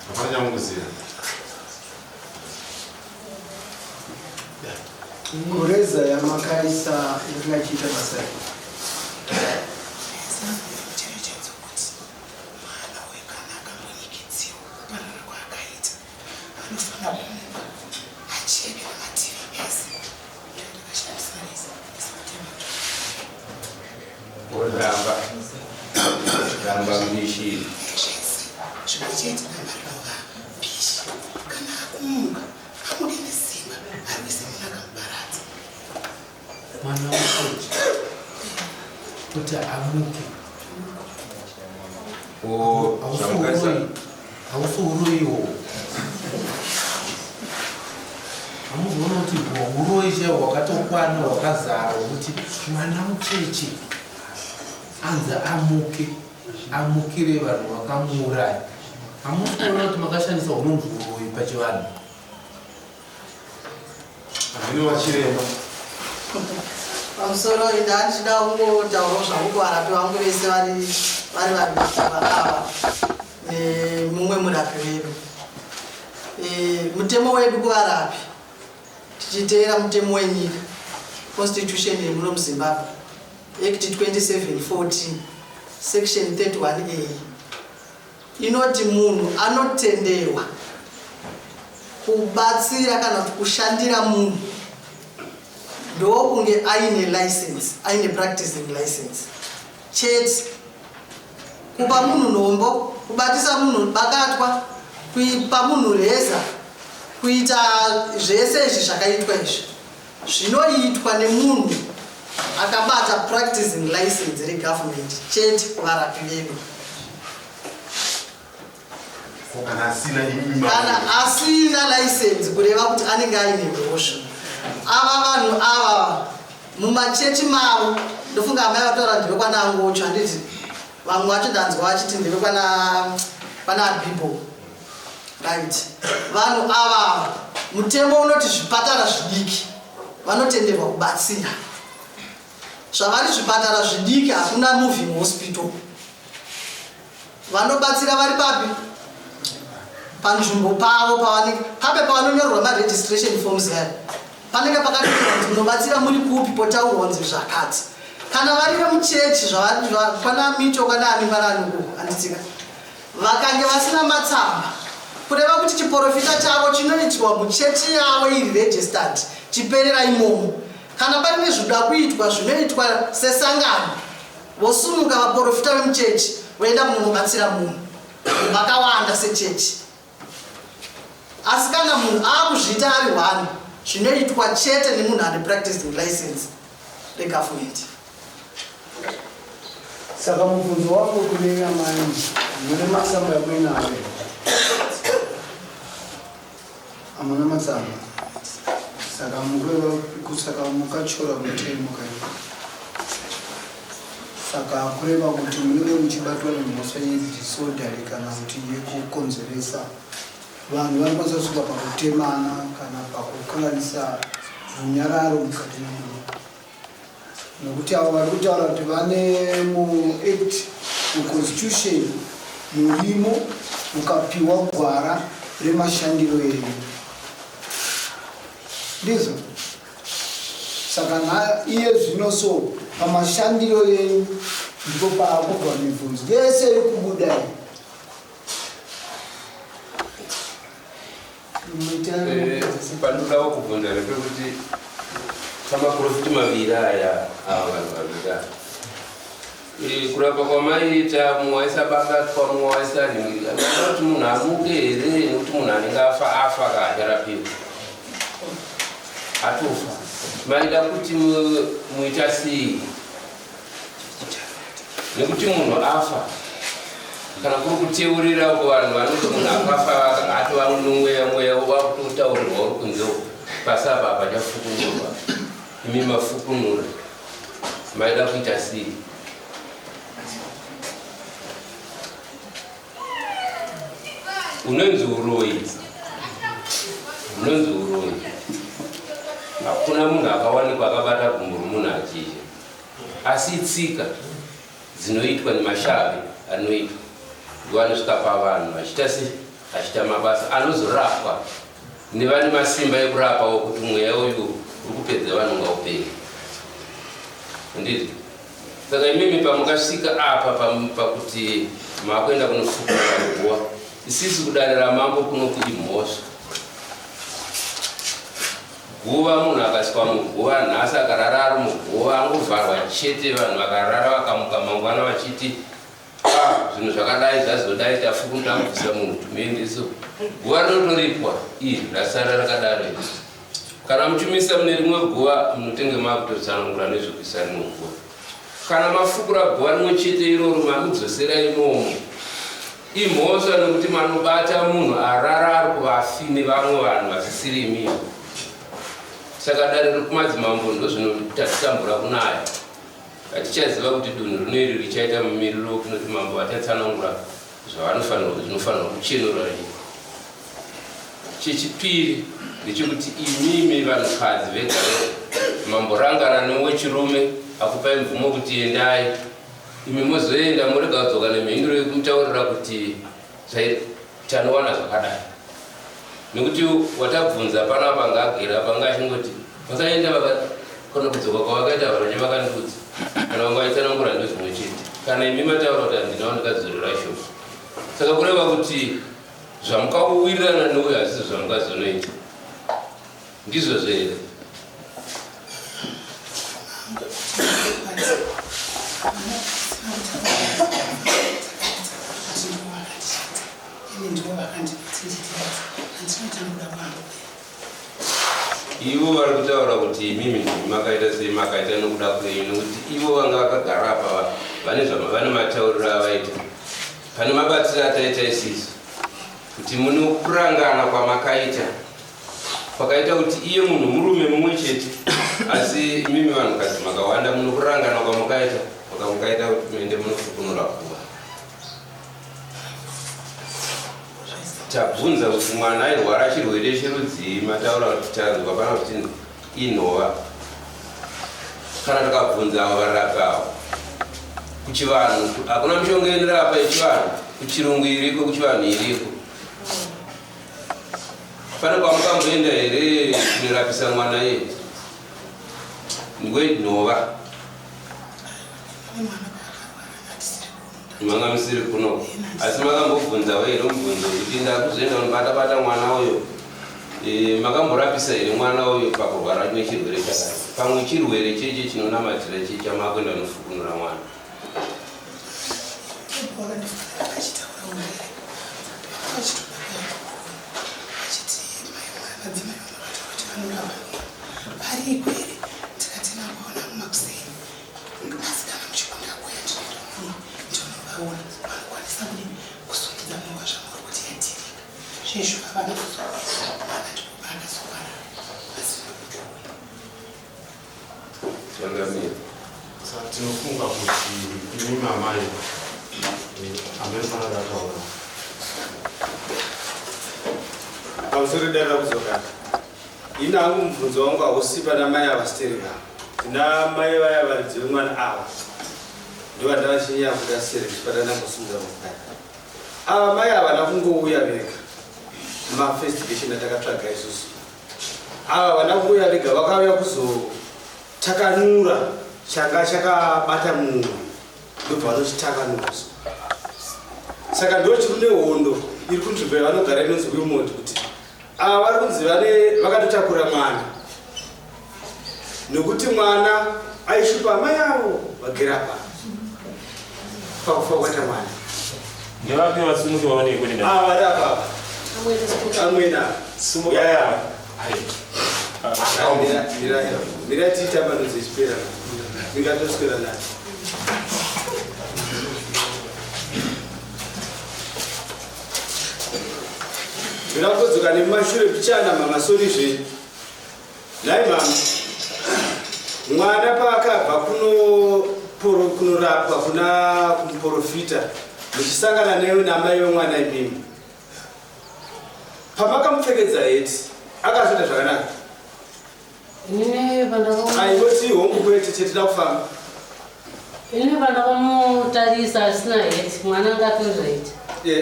Hapana chamukuziva. Mureza yamakaisa yatingachiita basa Ramba mishiri. Mwana wakoje kuti amuke hausuuroiwo amuzoona kuti uroi chaiwo wakatokwana wakazara kuti mwana mucheche anzi amukire vanhu vakamuuraya. Hamukuona kuti makashandisa unonzi uroi pachivanhu? Hamino vachiremba pamusoro ndachida kungotaura zvangu kuvarapi vangu vese vari vabiki vakava nemumwe murapi wedu. Mutemo wedu kuvarapi tichiteera mutemo wenyika, constitution yemuno muZimbabwe, Act 2714 section 31A inoti munhu anotenderwa kubatsira kana kushandira munhu ndokunge aine license, aine practicing license chete. Kupa munhu nhombo, kubatisa munhu bakatwa, kuipa munhu reza, kuita zvese izvi zvakaitwa izvi zvinoitwa nemunhu akabata practicing license regovernment chete kuvarapi vedu. Kana asina license kureva kuti anenge aine mhosva. Ava vanhu ava mumachechi mavo ndofunga amai vataura ndeve kwana Ngocho handiti vamwe vacho ndanzwa vachiti ndeve kwana Bibo right. Vanhu ava mutemo unoti zvipatara zvidiki vanotenderwa kubatsira. Zvavari zvipatara zvidiki hakuna moving hospital. Vanobatsira vari papi? Panzvimbo pavo pape pavanonyorwa ma-registration forms here. Panenge pakatonyorwa kuti munobatsira muri kupi potaurwa kunzi zvakati. Kana vari vemuchechi kwana Micho kana ani anditsika vakange vasina matsamba kureva kuti chiprofita chavo chinoitwa muchechi yavo iri registered chiperera imomo. Kana pane nezvinoda kuitwa zvinoitwa sesangano vosumuka vaprofita vemuchechi voenda kunobatsira munhu vakawanda sechechi. Asi kana munhu akuzviita ari one zvinoitwa chete nemunhu ane practicing license regovernment. Saka mubvunzo wangu kune amai mune matsamba ekwenawe amuna matsamba saka mukachora mutemo kai saka kureva kuti munenge muchibatwa nemhosva yedisodari kana kuti yekukonzeresa vanhu vanokwanisa kusvika pakutemana kana pakukanganisa runyararo mukati memunhu. Nokuti avo vari kutaura kuti vane muact muconstitution murimo mukapiwa gwara remashandiro enyu ndizvo. Saka iye zvino so pamashandiro enyu ndipo paakubva mibvunzo yese iri kubudai. Pandodawo kubvunza nepekuti pamaprofiti maviri aya ava vanhu vaviri kurapa kwamaita mumwe waisabatwa mumwe waisanhingirika kuti munhu amuke here nekuti munhu anenge afa kaacharapiwa atofa. Maida kuti muita sei nekuti munhu afa kana kuri kuteurira kuvanhu vanoti munhu akafa atova nomweya wakutotaurirwa uri kunze pasapa pachafukunurwa imi mafukunura maida kuita sei? Unonzi uroyi hakuna munhu akawanikwa akabata gumbo romunhu achizha, asi tsika dzinoitwa nemashavi anoitwa ndivanosvika pavanhu achita mabasa anozorapwa nevane masimba ekurapawo kuti mweya uyu uri kupedza vanhu ngauperi. Nditi saka imimi pamukasvika apa pakuti makuenda kunofukura nguva isisi kudanira mambo kunokuti mhosva guva munhu akasvika muguva nhasi akarara ari muguva angovharwa chete. Vanhu vakarara vakamuka mangwana vachiti zvinhu zvakadai zvazodai tafukutamubvisa munhu tumiendeso guva rinotoripwa iri rasara rakadaro. Kana muchimisa mune rimwe guva munotenge makutotsanangura nezvekuisa rimwe guva. Kana mafukura guva rimwe chete iroro mamudzosera imomo imhosva nekuti manobata munhu arara ari kuvafi nevamwe vanhu vasisiri imimi. Saka dare rekumadzimambo ndozvinotatitambura kunaya. Hatichaziva kuti dunhu rinoiri richaita mumiriro kunoti mambo vatatsanangura zvinofanirwa kuchenura ii. Chechipiri ndechekuti imimi vanhukadzi vega mamborangana newechirume akupai mvumo kuti endai imi mozoenda murega kudzoka nemhinduro yekumutaurira kuti tanowana zvakadai. Nekuti watabvunza panapa ngagera panga achingoti vakaenda kana kudzoka kwavakaita varanye vakandikudza kana vanga vaitsanangura ndozvimwe chete. Kana imi mataura kuti handina ndikadzorera shoko. Saka kureva kuti zvamukawirirana neuyo hazisi zvamungazonoita ndizvo zvere. Ivo vari kutaura kuti imimi makaita sei makaita nokuda kwenyu nekuti ivo vanga vakagara apa vane matauriro avaita pane mabatsiro ataita isisu kuti mune kurangana kwamakaita pakaita kuti iye munhu murume mumwe chete asi imimi vanhukadzi makawanda munokurangana kwamukaita mukaita kuti muende munofukunura kuva. Tabvunza kuti mwana airwara chirwere cherudzii, mataura kuti tanzwa pana kuti inhova. Kana takabvunza avo varapavo kuchivanhu hakuna mishonga inorapa yechivanhu, kuchirungu iriko, kuchivanhu iriko. Pane kwamukamboenda here kunorapisa mwana iye ndwenhova? Manga musiri kuno, asi makambobvunzawo here mubvunzo kuti ndakuzoenda kunobata mwana uyo, makamborapisa here mwana uyo pakurwara nechirwere chakati, pamwe chirwere cheche chinonamatira cheche chamakuenda kunofukunura mwana? Tinofunga kuti imi mamai amefana dataura pamusoro dada kuzoka ina hangu mubvunzo wangu hausi pana mai avasitereka tina mai vaya varidzive mwana ava ndovandavachinyaya kuti asitereki patana kusunza mukaya ava mai havana kungouya vega mafestigation atakatsvaga isusu ava vana kungouya vega vakauya kuzotakanura changa chakabata munhu ndobva vanochitakanura. Saka ndochiri nehondo iri kunzvimbo yavanogara inonzi Wilmot kuti ava vari kunzi vakatotakura mwana nekuti mwana aishupa mai avo vagera pakufa kwata mwana. Ndevapi vasumuki vaonekwe nenda? Vari apapa amwena yaya mira tiita vanhu zechipera ndingatoswera naye. Ndinakodzoka nemashure pichana mamasorizve nhai mama mwana paakabva kunorapwa kuna kumuprofita muchisangana newe namai vemwana imimi pamakamupfekedza heti akazoita zvakanaka aingoti hongu kwete chetida kufamba ini pandakamutarisa asina heti mwana ngatori raiti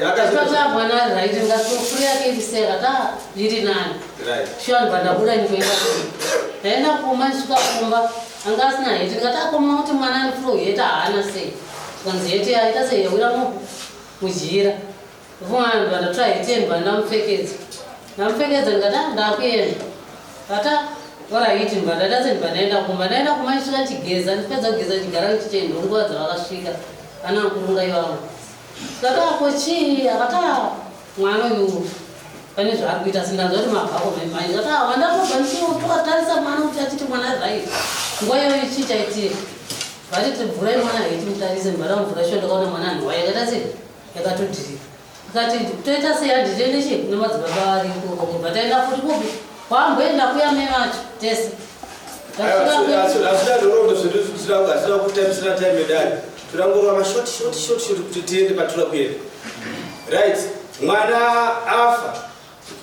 akazvana raiti ngatofuri yake ibiseka ta iri nani shoni pandabuda ndikuenda ndaenda kuma ndisvika kumba anga asina heti ndikati akoma kuti mwana ndifuro heti haana sei kanzi heti aita sei yawira mujira vanhu vandatora heti yenu vandamupfekedza ndikati ndakuenda kata oraiti mbandadase ndibandaenda kuma ndisvika chigeza ndipedza kugeza chigara chichendo nguva dzavakasvika ana nkurunga ivangu kakako chii akata mwana uyu pane zvaari kuita sindanzwa kuti mabhako memai kata wandakobva ndichitokatarisa mwana kuti achiti mwana right nguva iyoyo chii chaitika vatiti mvurai mwana heti mutarise mbada mvura sho ndakaona mwana nhova yakaita sei yakatodirika akati toita sei handitende chii kune madzibaba ariko kubva taenda futi kupi kwamboenda kuya mai vacho tese asidanorombo zvedosira kutamisira time yodari turangorwa mashoti kuti tiende patura kuenda right. Mwana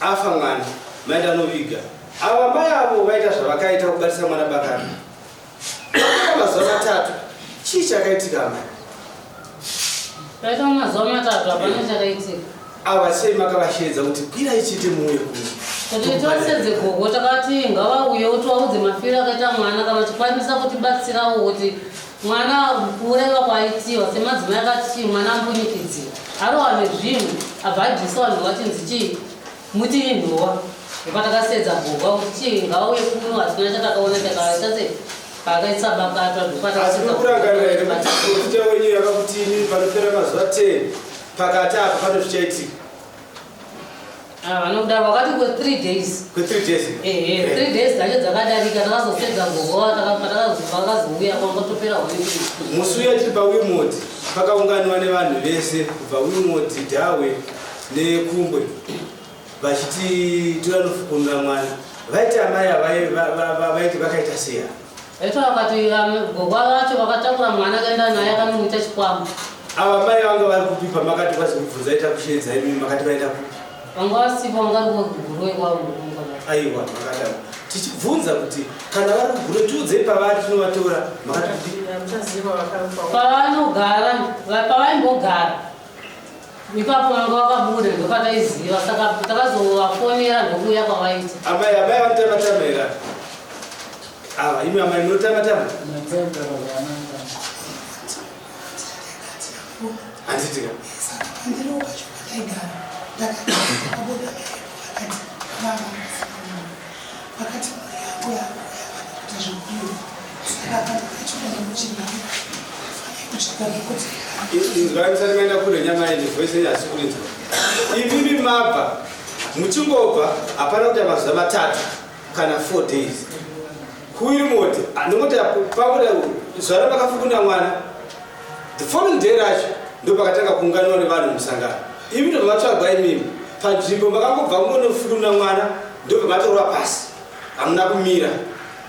afa mwana maenda anoviga ava mai avo vaita zvavakaita kubatisa mwana bakana mazuva matatu chii chakaitika mai kaita mazuva matatu hapana chakaitika ava sei makavashedza kuti kwirai chite muuye kuti tosedze gogo takati ngavauyewo tivaudze mafiro akaita mwana kana chikwanisa kutibatsirawo kuti mwana kureva kwaitiwa semadzimai akati mwana ambunyikidziwa arowane zvinhu abhadhisa vanhu vachinzi chii muti nhova epatakasedza gogo kuti chii ngavauye kuno hatina chatakaona takaita se pakaisa bakatwa ndopataakurangana here kuti wenyu yakakutini panopera mazuva 10 pakati apa pane zvichaitika vanodaro wakati kwe3 days 3 days dzacho dzakadarika takazosedza gogo patakazouya kwangotopera hwei musi uya tiri paWilmot pakaunganiwa nevanhu vese kubva Wilmot, Dhawe nekumbwe vachiti tiranofukunura mwana vaiti amai vaiti vakaita seya eto vakati gogo vacho vakatakura mwana kaenda naye akanomuita chikwama ava mai vanga vari kupipa makati kwasi kubvunza ita kushedza imi makati vaita kupi vanga vasipa vangarigogurwe kwavo aiwa makadaro tichibvunza kuti kana vari kugure tiudzei pavari tinovatora pavaimbogara ipapo vanga vakabuda ndokataiziva saka takazovafonera ndokuuya kwavaita amai vanotamatamera ava imi amai munotamatama handitika wakati yangu ya kutazungumza inzvaisatimaenda kure nyama ine voisi yasikurinzwa ivimi mabva muchingobva hapana kuti mazuva matatu kana 4 days kuiri moti ndokuti pakuda zuva ramakafukunda mwana the following day racho ndo pakatanga kuunganiwa nevanhu musangano imi ndo vamatsvagwa imimi panzvimbo makangobva kunonofukunda mwana ndo pamatorwa pasi hamuna kumira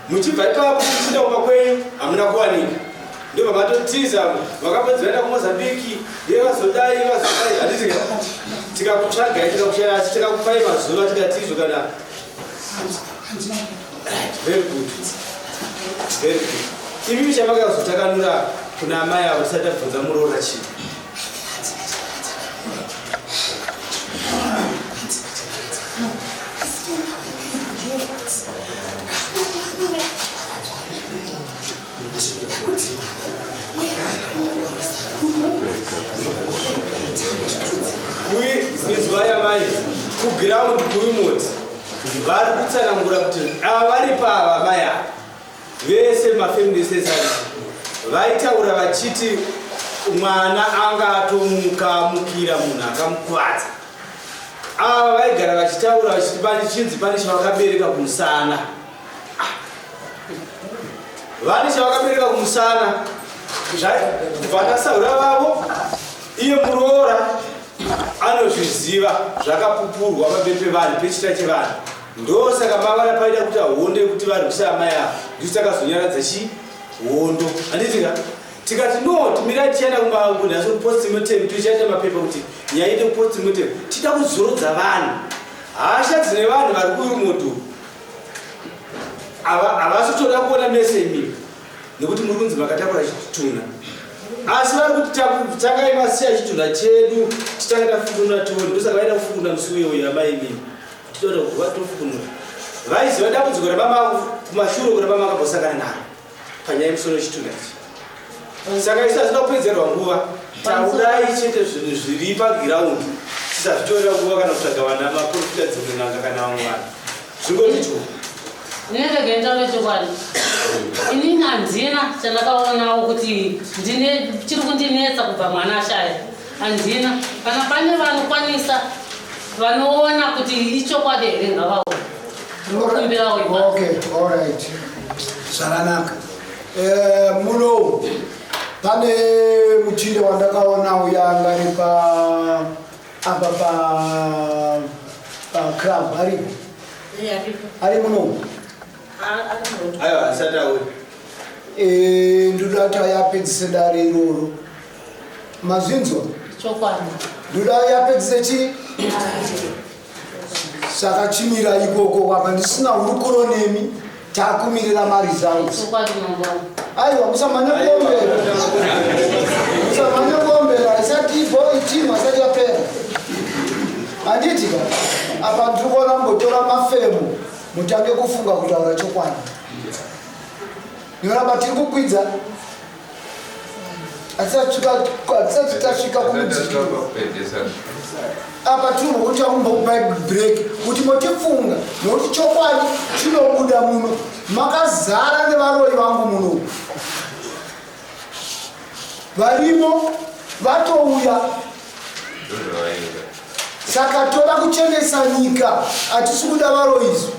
muchibva ipapo muchinda kuma kwenyu hamuna kuwanika ndo pamatotiza makapedzaenda kumozambiki yevazodai handiti tikakutsvagai tikakushayasi tikakupai mazuva tikatizvo kana very good very good imi michamakazotakanura kuna amai avo tisati abvunza muroora chii kuizwa yamai kuground kuimoti vari kutsanangura kuti ava vari pava mai ava vese mafeministesari vaitaura vachiti mwana angatomukira munhu akamukwadza ava vaigara vachitaura vachiti pane chinzi pane chavakabereka kumusana vane chavakabereka kumusana vanasaura vavo iye muroora anozviziva zvakapupurwa pabepe vanhu pechita chevanhu ndosaka mavara paida kuti ahonde kuti vari kusamai ava ndisi takazonyaradza chi hondo handitika tikati no timirai tichaenda kunhasi kupostimotemu tichaita mapepa kuti nyaya ide kupostimotemu tida kuzorodza vanhu hasha dzine vanhu vari kuirimoto havasitoda kuona mese imimi nekuti muri kunzi makatakura chituna asi vari kuti tangai masiya chituna chedu titangaida kufukunura tioni ndosaka vaida kufukunura musi uyoyo amai imimi titoda kuva tofukunura vaiziva dambudziko rabama kumashure kurabama akambosangana naro panyaya yemusoro chituna ichi saka isazvida kupedzerwa nguva taudai chete zvinhu zviri pagiraundi tisazvitorera nguva kana kutsvaga vana maprofita dzimwe n'anga kana vamwe vanhu zvingotito ndinenge chokwadi inini handina chandakaonawo kuti chiri kundinetsa kubva mwana ashaya handina kana pane vanokwanisa vanoona kuti ichokwadi here ngavaokumbirawo alright zvakanaka muno pane muchinde wandakaona uya angari apa paclub aripo ari muno aiwa asati auya ndoda kuti ayapedzise dare iroro mazvinzwa ndoda yapedzise chi saka chimira ikoko apa ndisina urukuro nemi takumirira maresults aiwa musamhanya kuombera isati itimu asati yapera handitika apa ndiri kuona mbotora mafemu mutange kufunga kutaura chokwadi nioramba tiri kukwidza hatisati tasvika kumudziki apa tiri kuti akumbokupai break kuti motifunga nokuti chokwadi chinobuda muno makazara nevaroi vangu muno varimo vatouya saka toda kuchenesa nyika hatisi kuda varoizvi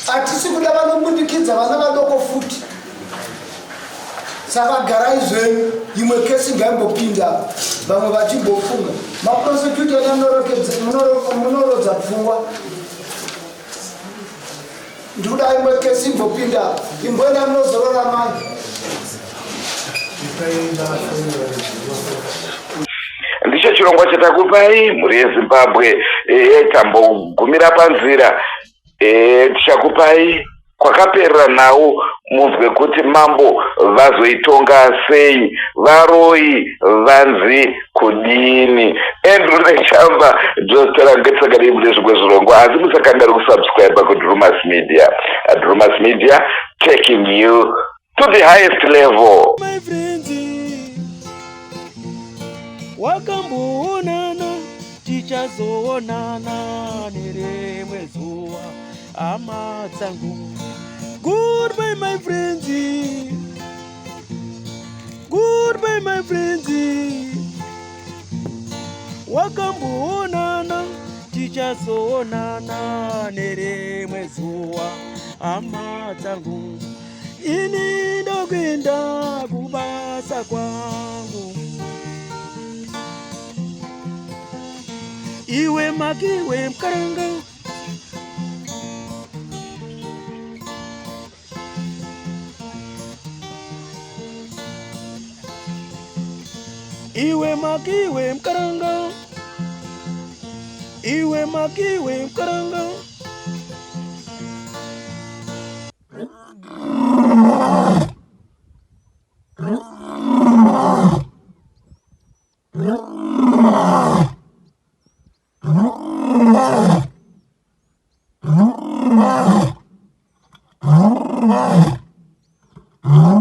hatisi kuda vanobudikidza vana vadoko futi saka garai zvenyu imwe kesi ngaimbopinda vamwe vachimbofunga maprosecutor munorodza pfungwa Nduda imwe kesi mbopinda. Imbwena mnozorora mani. Ndicho chirongwa chatakupai muri yeZimbabwe tambogumira panzira tichakupai kwakaperera nawo munzwe kuti mambo vazoitonga sei, varoi vanzi kudini. Andrew Nechamba ndositara ngetsakadai mune zvimwe zvirongwa asi musakangari kusubscribe kuDrumas Media. Drumas Media taking you to the highest level. My friends, wakamboonana tichazoonana nerimwe zuva hama dzangu. Goodbye my friends, goodbye my friends, wakamboonana tichazoonana nerimwe zuva hama dzangu. Ini ndokwenda kubasa kwangu, iwe makiwe mkaranga, iwe makiwe mkaranga, iwe makiwe mkaranga. No.